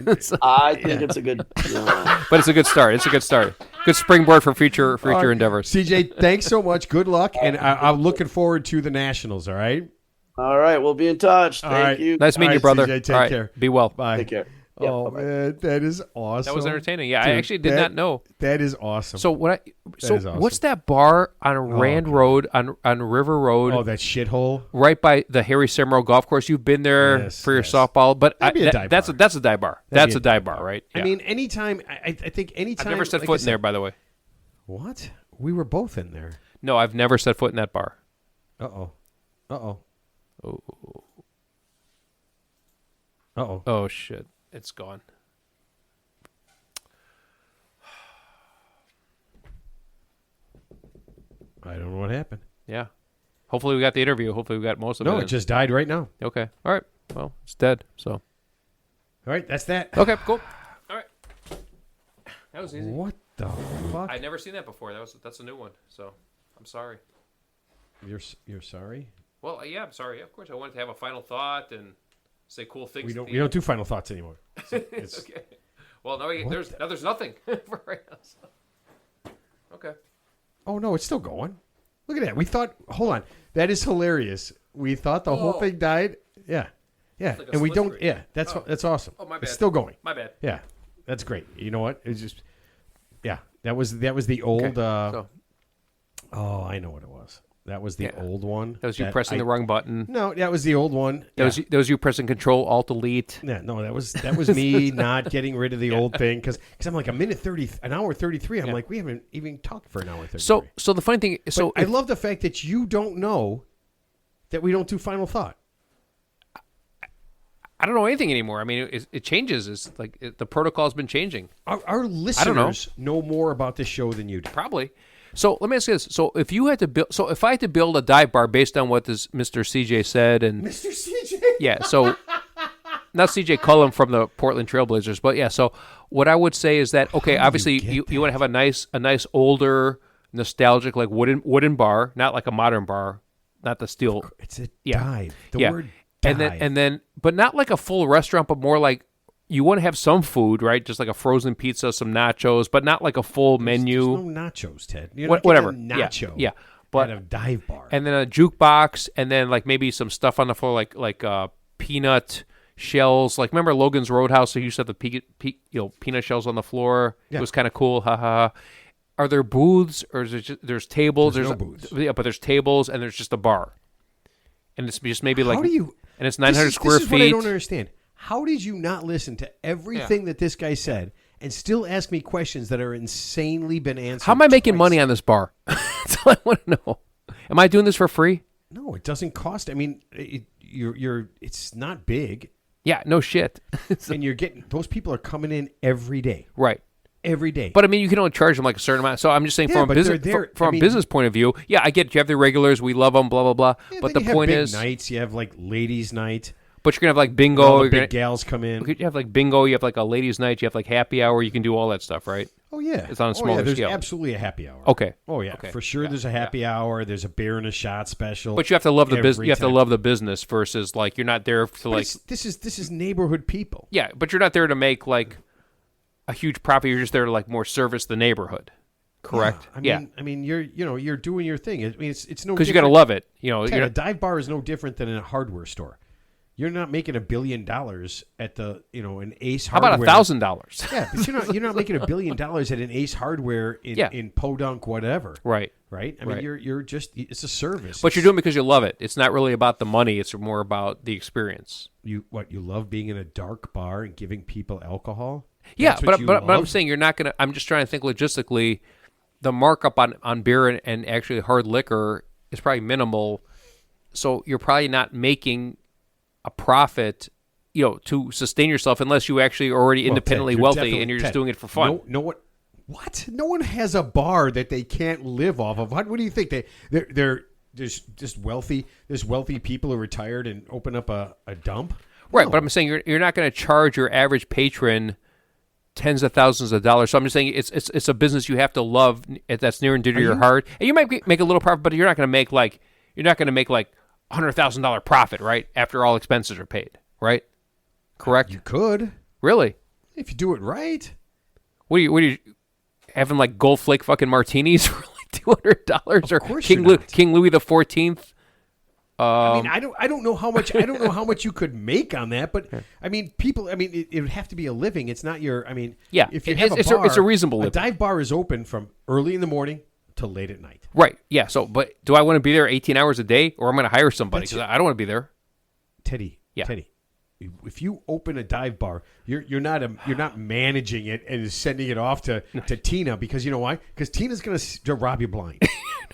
I think it's a good.
But it's a good start. It's a good start. Good springboard for future endeavors.
CJ, thanks so much. Good luck, and I'm looking forward to the Nationals. All right.
All right, we'll be in touch. Thank you.
Nice meeting you, brother.
CJ, take care.
Be well.
Bye.
Take care.
Oh man, that is awesome.
That was entertaining. Yeah,
Dude,
I actually did not know.
That is awesome.
So
awesome.
What's that bar on Rand Road on River Road?
Oh, that shithole
right by the Harry Semro Golf Course. You've been there for your softball, but that's a dive bar. That's a dive bar, right? Yeah.
I mean, anytime. I think anytime.
I've never set foot in there, by the way.
What? We were both in there.
No, I've never set foot in that bar.
Uh-oh.
Oh.
Uh-oh.
Oh, shit. It's gone.
I don't know what happened.
Yeah. Hopefully we got the interview. Hopefully we got most of it.
No, it just died right now.
Okay. All right. Well, it's dead, so.
All right, that's that.
Okay, cool. All right. That was easy.
What the fuck?
I'd never seen that before. That's a new one, so I'm sorry.
You're sorry?
Well, yeah, I'm sorry. Of course, I wanted to have a final thought and say cool things.
We don't do final thoughts anymore. So
okay. Well, there's nothing for right now. So. Okay.
Oh no, it's still going. Look at that. We thought. Hold on. That is hilarious. We thought the whole thing died. Yeah. Like and we don't. Screen. Yeah. That's awesome.
Oh, my bad.
It's still going.
My bad.
Yeah. That's great. You know what? It's just. Yeah. That was the old.
Okay.
Oh, I know what it was. That was the old one.
That was you pressing the wrong button.
No, that was the old one.
That was you pressing Control Alt Delete.
Yeah, no, that was me not getting rid of the old thing because I'm like an hour 33. I'm like, we haven't even talked for an hour 33.
So the funny thing,
I love the fact that you don't know that we don't do final thought.
I don't know anything anymore. I mean, it changes. It's like the protocol's been changing.
Our listeners know more about this show than you do.
Probably. So let me ask you this: so if I had to build a dive bar based on what this Mr. CJ said, and
Mr. CJ,
yeah, so not CJ Cullum from the Portland Trailblazers, but yeah. So what I would say is that obviously you want to have a nice older, nostalgic like wooden bar, not like a modern bar, not the steel.
It's a dive. The word dive.
And then, but not like a full restaurant, but more like. You want to have some food, right? Just like a frozen pizza, some nachos, but not like a full menu.
There's no nachos, Ted. You're
whatever.
Nacho.
Yeah. But
at a dive bar.
And then a jukebox, and then like maybe some stuff on the floor, like peanut shells. Like remember Logan's Roadhouse? So you used to have the peanut shells on the floor. Yeah. It was kind of cool. Ha ha. Are there booths or is it just, there's tables?
There's no booths.
Yeah, but there's tables and there's just a bar, and it's just maybe like.
How do you?
And it's 900 square feet.
This is what I don't understand. How did you not listen to everything that this guy said and still ask me questions that are insanely been answered?
How am I making money on this bar? That's all I want to know. Am I doing this for free?
No, it doesn't cost. I mean, it's not big.
Yeah, no shit.
And you're getting those people are coming in every day.
Right.
Every day.
But I mean, you can only charge them like a certain amount. So I'm just saying from a business point of view, yeah, I get it. You have the regulars, we love them, blah blah blah.
Yeah,
but the point is,
nights you have like ladies' night.
But you're gonna have like bingo.
All the big gals come in.
You have like bingo. You have like a ladies' night. You have like happy hour. You can do all that stuff, right?
Oh yeah,
it's on a smaller
there's
scale.
Absolutely a happy hour.
Okay.
Oh yeah, for sure. There's a happy hour. There's a beer and a shot special.
But you have to love the business. You have to love the business versus like you're not there to like.
This is neighborhood people.
Yeah, but you're not there to make like a huge profit. You're just there to like more service the neighborhood. Correct.
Yeah. I mean, you're doing your thing. I mean, it's no
because you got to love it.
A dive bar is no different than a hardware store. You're not making $1 billion at the an Ace Hardware.
How about $1,000?
Yeah, but you're not making $1 billion at an Ace Hardware in Podunk, whatever.
Right.
I mean, you're just it's a service.
But you're doing it because you love it. It's not really about the money. It's more about the experience.
You love being in a dark bar and giving people alcohol?
Yeah, but I'm saying you're not gonna. I'm just trying to think logistically. The markup on beer and actually hard liquor is probably minimal, so you're probably not making a profit, to sustain yourself unless you actually are already independently wealthy and you're just doing it for fun.
What? No one has a bar that they can't live off of. What do you think? They're just wealthy. There's wealthy people who retired and open up a dump.
Right, no. But I'm saying you're not going to charge your average patron tens of thousands of dollars. So I'm just saying it's a business you have to love that's near and dear to your heart. And you might make a little profit, but you're not going to make like $100,000 profit, right? After all expenses are paid, right? Correct?
You could.
Really?
If you do it right.
What are you having like Gold Flake fucking martinis for like $200 or King Louis the 14th?
I mean, I don't know how much you could make on that, but I mean, people. I mean, it would have to be a living. It's not your. I mean,
if you have a bar, it's a reasonable living.
A dive bar is open from early in the morning till late at night.
Right. Yeah. So, but do I want to be there 18 hours a day, or I'm going to hire somebody because I don't want to be there?
Teddy. If you open a dive bar, you're not managing it and sending it off to Tina, because you know why? Because Tina's going to rob you blind.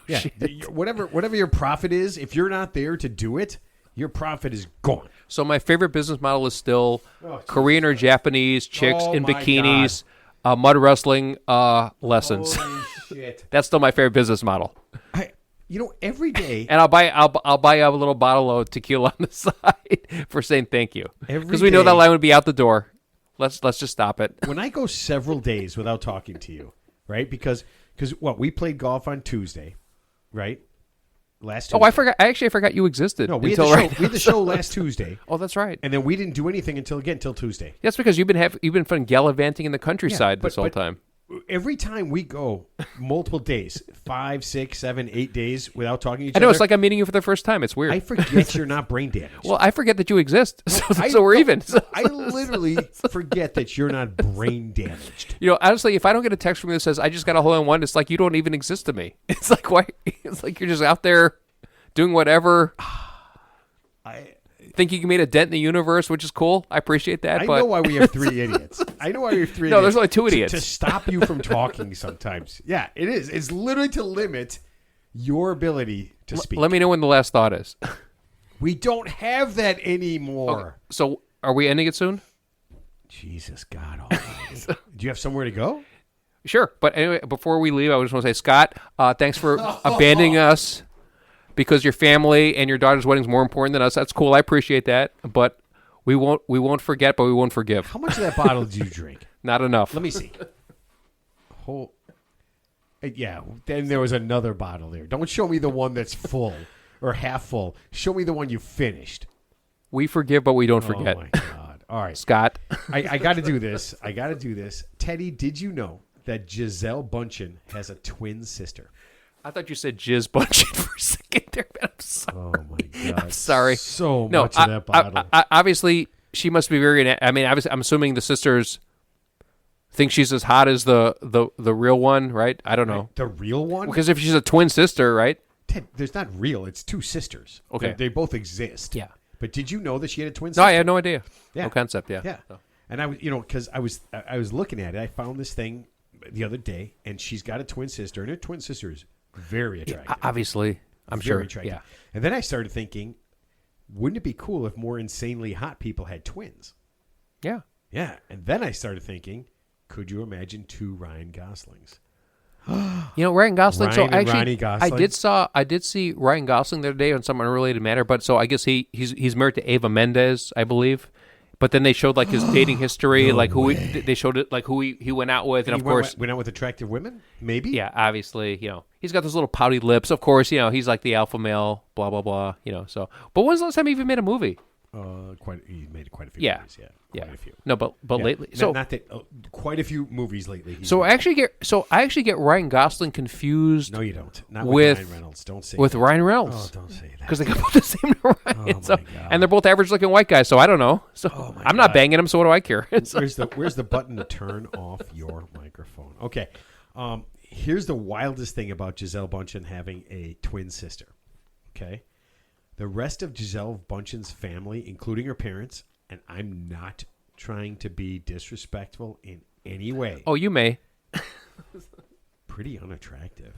Yeah, whatever your profit is, if you're not there to do it, your profit is gone.
So my favorite business model is still Korean or Japanese chicks in bikinis, mud wrestling lessons.
Holy shit!
That's still my favorite business model.
Every day,
and I'll buy a little bottle of tequila on the side for saying thank you, because we know that line would be out the door. Let's just stop it.
When I go several days without talking to you, right? Because we played golf on Tuesday. Right? Last Tuesday.
Oh, I forgot. I forgot you existed.
No, we had the show last Tuesday.
Oh, that's right.
And then we didn't do anything until Tuesday.
That's because you've been fun gallivanting in the countryside this whole time.
Every time we go multiple days, 5, 6, 7, 8 days without talking to each
other. I know, it's like
I'm
meeting you for the first time. It's weird.
I forget you're not brain damaged.
Well, I forget that you exist, so we're even.
I literally forget that you're not brain damaged.
Honestly, if I don't get a text from you that says, I just got a hole in one, it's like you don't even exist to me. It's like, why? It's like you're just out there doing whatever. I think you made a dent in the universe, which is cool. I appreciate that.
I know why we have 3 idiots. No,
there's only 2 idiots.
To stop you from talking sometimes. Yeah, it is. It's literally to limit your ability to speak.
Let me know when the last thought is.
We don't have that anymore.
Okay. So are we ending it soon?
Jesus God almighty. Do you have somewhere to go?
Sure. But anyway, before we leave, I just want to say, Scott, thanks for abandoning us. Because your family and your daughter's wedding is more important than us. That's cool. I appreciate that. But we won't forget, but we won't forgive.
How much of that bottle did you drink?
Not enough.
Let me see. Yeah, then there was another bottle there. Don't show me the one that's full or half full. Show me the one you finished.
We forgive, but we don't forget.
Oh, my God. All right.
Scott.
I got to do this. Teddy, did you know that Gisele Bündchen has a twin sister?
I thought you said Jizz Bündchen for a second there, but I'm sorry.
Oh, my God.
I'm sorry.
So much of that bottle.
Obviously, she must be very... I mean, I'm assuming the sisters think she's as hot as the real one, right? I don't know.
The real one?
Because if she's a twin sister, right?
Ted, there's not real. It's 2 sisters.
Okay.
They both exist.
Yeah.
But did you know that she had a twin sister?
No, I had no idea.
Yeah.
No concept, yeah.
Yeah. So. And I, because I was looking at it, I found this thing the other day, and she's got a twin sister, and her twin sister is very attractive.
Yeah, obviously, I'm
very
sure.
Attractive.
Yeah.
And then I started thinking, wouldn't it be cool if more insanely hot people had twins?
Yeah.
Yeah. And then I started thinking, could you imagine 2 Ryan Goslings?
Ryan Gosling.
Ronnie Gosling.
I did see Ryan Gosling the other day on some unrelated matter, but so I guess he's married to Eva Mendes, I believe. But then they showed like his dating history,
no
like who
way.
they showed it, like who he went out with, and of course
went out with attractive women. Maybe.
Yeah, obviously, he's got those little pouty lips. Of course, he's like the alpha male. Blah blah blah. So, but when's the last time he even made a movie?
He made quite a few movies. Yeah, quite a few.
No, but lately,
not that quite a few movies lately.
I actually get Ryan Gosling confused.
No, you don't. Not
with
Ryan Reynolds. Don't say
with
that.
Ryan Reynolds.
Oh, don't say that.
Because they got both the same Ryan.
Oh my God.
And they're both average looking white guys. So I don't know. So I'm not banging them. So what do I care?
Where's the button to turn off your microphone? Okay. Here's the wildest thing about Gisele Bündchen having a twin sister. Okay. The rest of Gisele Bündchen's family, including her parents, and I'm not trying to be disrespectful in any way.
Oh, you may.
Pretty unattractive.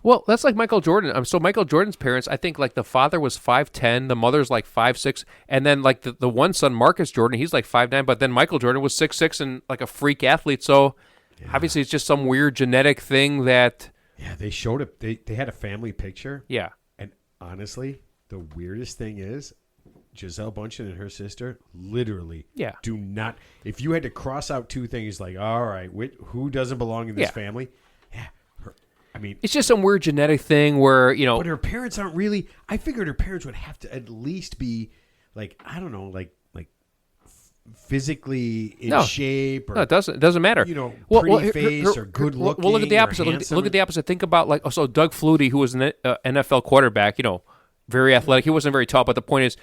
Well, that's like Michael Jordan. So Michael Jordan's parents, I think like the father was 5'10", the mother's like 5'6", and then like the one son, Marcus Jordan, he's like 5'9", but then Michael Jordan was 6'6" and like a freak athlete. So obviously it's just some weird genetic thing that...
Yeah, they showed it. They had a family picture.
Yeah.
And honestly... The weirdest thing is Gisele Bündchen and her sister literally do not. If you had to cross out 2 things, like, all right, who doesn't belong in this family? Yeah, I mean,
it's just some weird genetic thing where
But her parents aren't really. I figured her parents would have to at least be like, I don't know, like physically in shape. Or,
no, it doesn't matter.
Pretty face or good looking.
Well, look at the opposite. Look at the opposite. Think about Doug Flutie, who was an NFL quarterback. Very athletic. He wasn't very tall, but the point is,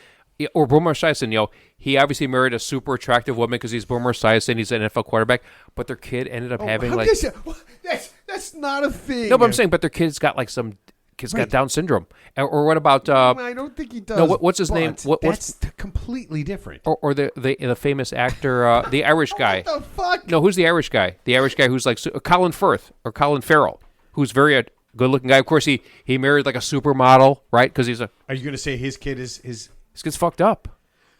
or Boomer Esiason. He obviously married a super attractive woman because he's Boomer Esiason. He's an NFL quarterback, but their kid ended up having
that's not a thing.
No, but I'm saying, but their kid's got got Down syndrome. Or what about?
I don't think he does.
No, what's his name?
That's completely different.
Or the famous actor, the Irish guy.
What the fuck?
No, who's the Irish guy? The Irish guy who's like Colin Firth or Colin Farrell, who's very good-looking guy. Of course, he married like a supermodel, right? Because he's a.
Are you going to say his kid is his?
His kid's fucked up.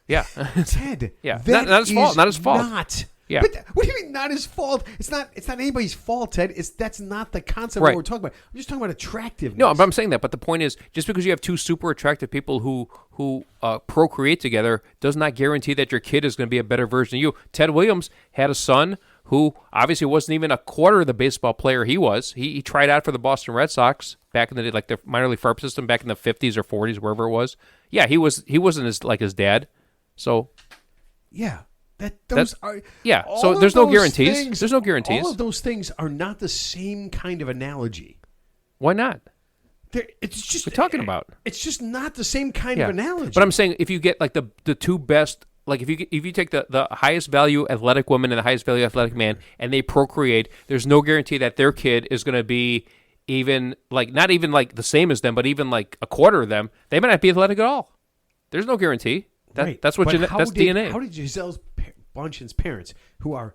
Yeah,
Ted.
Yeah, not his fault. Not his fault.
Not.
Yeah.
But what do you mean not his fault? It's not anybody's fault, Ted. That's not the concept of
right.
what we're talking about. I'm just talking about attractiveness.
No, but I'm saying that. But the point is, just because you have two super attractive people who procreate together does not guarantee that your kid is going to be a better version of you. Ted Williams had a son who obviously wasn't even a quarter of the baseball player he was. He tried out for the Boston Red Sox back in the day, like the minor league farm system back in the 50s or 40s, wherever it was. Yeah, he wasn't like his dad. So
yeah. Those are
So there's no guarantees. There's no guarantees.
All of those things are not the same kind of analogy.
Why not?
It's just
what we're talking about.
It's just not the same kind of analogy.
But I'm saying if you get like the two best, like if you take the highest value athletic woman and the highest value athletic man, and they procreate, there's no guarantee that their kid is going to be even like not even like the same as them, but even like a quarter of them. They might not be athletic at all. There's no guarantee. That's what that's DNA.
How did Giselle Bündchen's parents, who are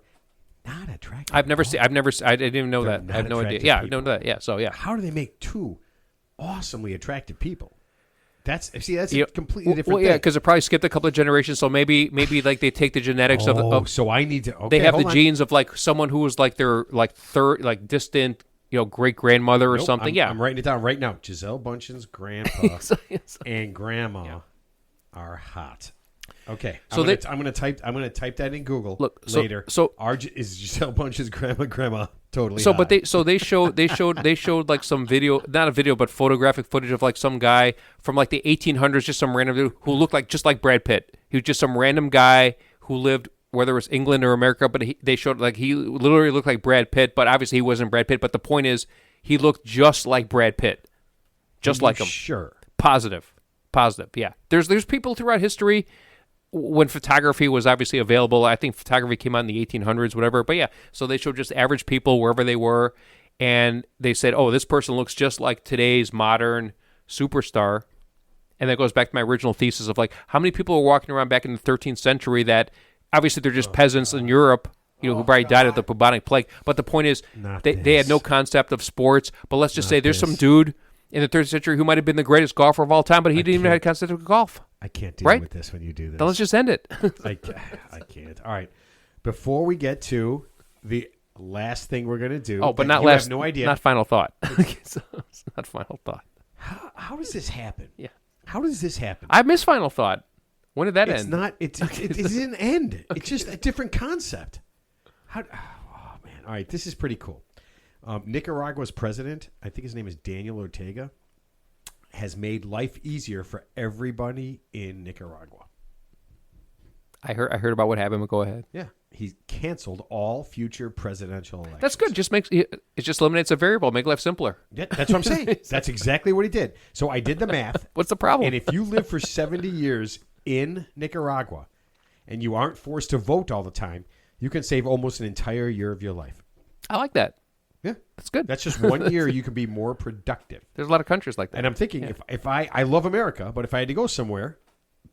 not attractive?
I didn't even know that. I have no idea. Yeah, I know that. Yeah, so yeah.
How do they make two awesomely attractive people? That's a completely different thing.
Yeah, because it probably skipped a couple of generations. So maybe like they take the genetics of.
So I need to. Okay,
they have the genes of like someone who was like their like third like distant great grandmother or something.
I'm writing it down right now. Giselle Bündchen's grandpa and grandma are hot. Okay, so I'm going to type that in Google later.
So
is Giselle Bündchen's grandma totally?
So,
hot?
but they showed like some video, not a video, but photographic footage of like some guy from like the 1800s, just some random dude who looked just like Brad Pitt. He was just some random guy who lived whether it was England or America, but they showed like he literally looked like Brad Pitt, but obviously he wasn't Brad Pitt. But the point is, he looked just like Brad Pitt, just like him.
Sure,
positive, yeah. There's people throughout history. When photography was obviously available, I think photography came out in the 1800s, whatever. But yeah, so they showed just average people wherever they were, and they said, "Oh, this person looks just like today's modern superstar." And that goes back to my original thesis of like, how many people were walking around back in the 13th century that obviously they're just peasants in Europe, who probably died of the bubonic plague. But the point is, they had no concept of sports. But let's just say there's some dude in the 13th century who might have been the greatest golfer of all time, but he didn't even have a concept of golf.
I can't deal with this when you do this.
Then let's just end it.
I can't. All right. Before we get to the last thing we're going to do.
Oh, but not last.
Have no idea.
Not final thought. So it's not final thought.
How does this happen?
Yeah.
How does this happen?
I miss final thought. When did that
end?
It's
not. It didn't end. It's just a different concept. Oh man. All right. This is pretty cool. Nicaragua's president, I think his name is Daniel Ortega, has made life easier for everybody in Nicaragua.
I heard about what happened, but go ahead.
Yeah. He canceled all future presidential elections.
That's good. It just eliminates a variable, make life simpler.
Yeah, that's what I'm saying. That's exactly what he did. So I did the math.
What's the problem?
And if you live for 70 years in Nicaragua and you aren't forced to vote all the time, you can save almost an entire year of your life.
I like that.
Yeah.
That's good.
That's just 1 year you can be more productive.
There's a lot of countries like that.
And I'm thinking, if I love America, but if I had to go somewhere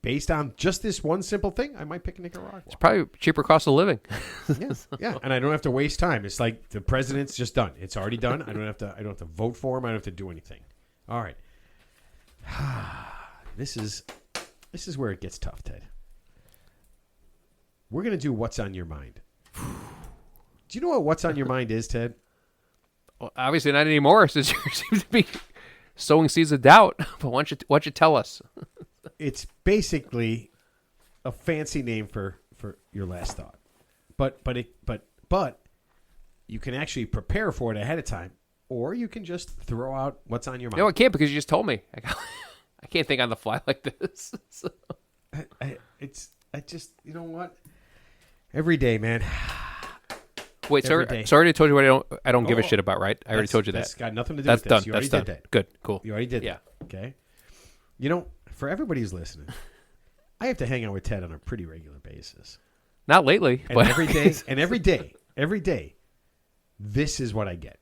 based on just this one simple thing, I might pick Nicaragua.
It's probably cheaper cost of living.
Yeah, and I don't have to waste time. It's like the president's just done. It's already done. I don't have to vote for him. I don't have to do anything. All right. This is where it gets tough, Ted. We're going to do What's on Your Mind. Do you know what What's on Your Mind is, Ted?
Well, obviously not anymore, since you seem to be sowing seeds of doubt. But why don't you tell us?
It's basically a fancy name for your last thought, but you can actually prepare for it ahead of time or you can just throw out what's on your mind.
No, I can't because you just told me. I can't think on the fly like this. So.
I just, you know what? Every day, man.
Wait, sorry, I already told you what I don't give a shit about, right? I already told you that.
That's got nothing to do with this.
Done.
You already did that.
Good, cool.
You already did that. Okay? You know, for everybody who's listening, I have to hang out with Ted on a pretty regular basis.
Not lately.
And
but
every day, this is what I get.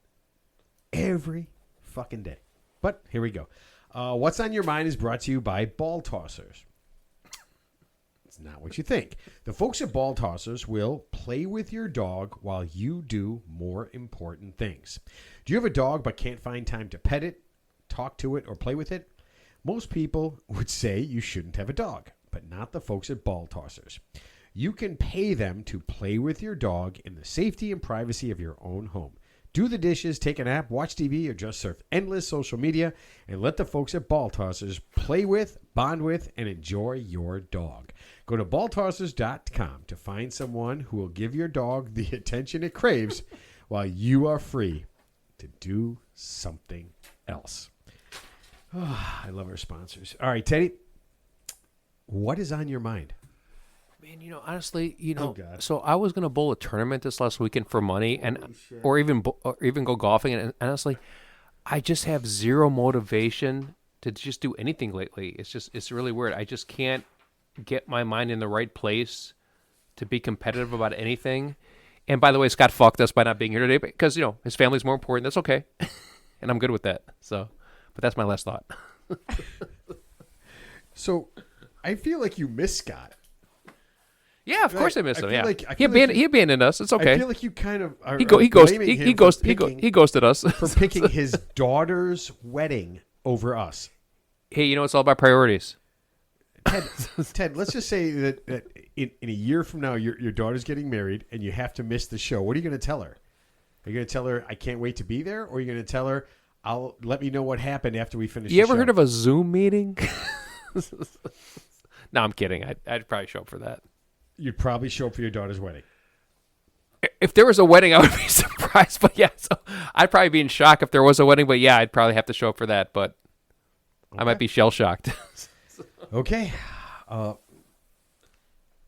Every fucking day. But here we go. What's on Your Mind is brought to you by Ball Tossers. It's not what you think. The folks at Ball Tossers will play with your dog while you do more important things. Do you have a dog but can't find time to pet it, talk to it, or play with it? Most people would say you shouldn't have a dog, but not the folks at Ball Tossers. You can pay them to play with your dog in the safety and privacy of your own home. Do the dishes, take a nap, watch TV, or just surf endless social media and let the folks at Ball Tossers play with, bond with, and enjoy your dog. Go to balltossers.com to find someone who will give your dog the attention it craves while you are free to do something else. Oh, I love our sponsors. All right, Teddy, what is on your mind?
Man, honestly, so I was going to bowl a tournament this last weekend for money, or even go golfing, and honestly, I just have zero motivation to just do anything lately. It's really weird. I just can't get my mind in the right place to be competitive about anything. And by the way, Scott fucked us by not being here today because his family's more important. That's okay, and I'm good with that. So, but that's my last thought.
So, I feel like you miss Scott.
Yeah, of course I miss him. Yeah, he abandoned us. It's okay.
I feel like you kind of are
he ghosted us
for picking his daughter's wedding over us.
Hey, it's all about priorities.
Ted, let's just say that in a year from now, your daughter's getting married and you have to miss the show. What are you going to tell her? Are you going to tell her I can't wait to be there, or are you going to tell her let me know what happened after we finish?
You ever heard of a Zoom meeting? No, I'm kidding. I'd probably show up for that.
You'd probably show up for your daughter's wedding.
If there was a wedding, I would be surprised. But yeah, so I'd probably be in shock if there was a wedding. But yeah, I'd probably have to show up for that. But okay. I might be shell-shocked.
Okay.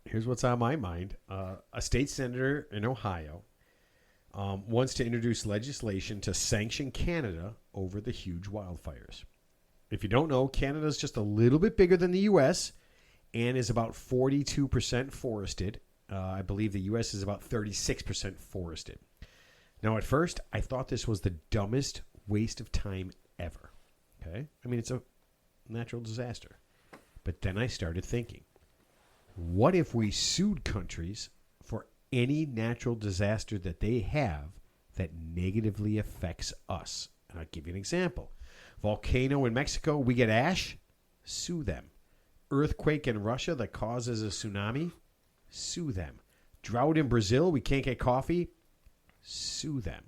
Here's what's on my mind. A state senator in Ohio wants to introduce legislation to sanction Canada over the huge wildfires. If you don't know, Canada's just a little bit bigger than the U.S., and is about 42% forested. I believe the U.S. is about 36% forested. Now, at first, I thought this was the dumbest waste of time ever. Okay? I mean, it's a natural disaster. But then I started thinking, what if we sued countries for any natural disaster that they have that negatively affects us? And I'll give you an example. Volcano in Mexico, we get ash, sue them. Earthquake in Russia that causes a tsunami, sue them. Drought in Brazil, we can't get coffee, sue them.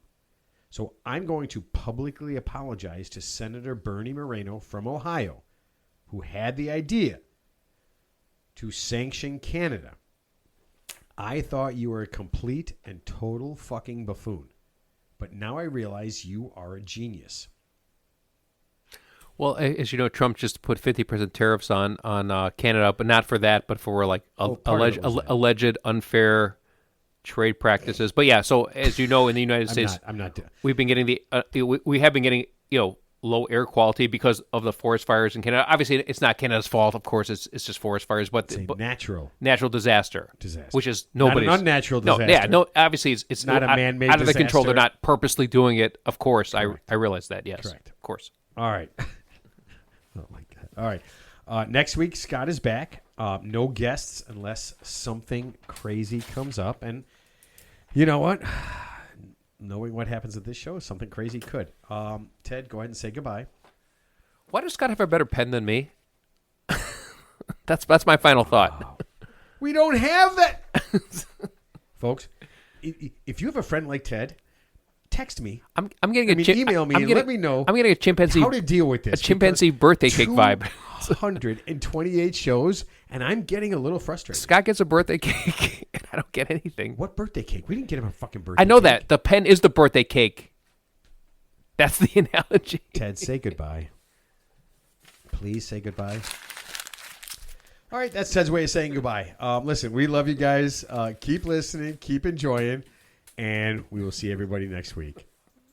So I'm going to publicly apologize to Senator Bernie Moreno from Ohio, who had the idea to sanction Canada. I thought you were a complete and total fucking buffoon, but now I realize you are a genius.
Well, as you know, Trump just put 50% tariffs on Canada, but not for that, but for like alleged unfair trade practices. But yeah, so as you know, in the United States, we've been getting we have been getting low air quality because of the forest fires in Canada. Obviously, it's not Canada's fault, of course. It's just forest fires, but natural disaster, which is nobody's
not an unnatural disaster.
Obviously, it's
not a man-made
out of the
disaster.
control. They're not purposely doing it. Of course, I realize that. Yes,
correct.
Of course.
All right. Oh, my God. All right. Next week, Scott is back. No guests unless something crazy comes up. And you know what? Knowing what happens at this show, something crazy could. Ted, go ahead and say goodbye.
Why does Scott have a better pen than me? That's my final thought.
We don't have that. Folks, if you have a friend like Ted, text me.
I'm getting
email me and let me know.
I'm getting a chimpanzee
how to deal with this.
A chimpanzee birthday cake vibe.
128 shows, and I'm getting a little frustrated.
Scott gets a birthday cake, and I don't get anything.
What birthday cake? We didn't get him a fucking birthday.
I know
cake.
that the pen is the birthday cake. That's the analogy.
Ted, say goodbye. Please say goodbye. All right, that's Ted's way of saying goodbye. Listen, we love you guys. Keep listening, keep enjoying, and we will see everybody next week.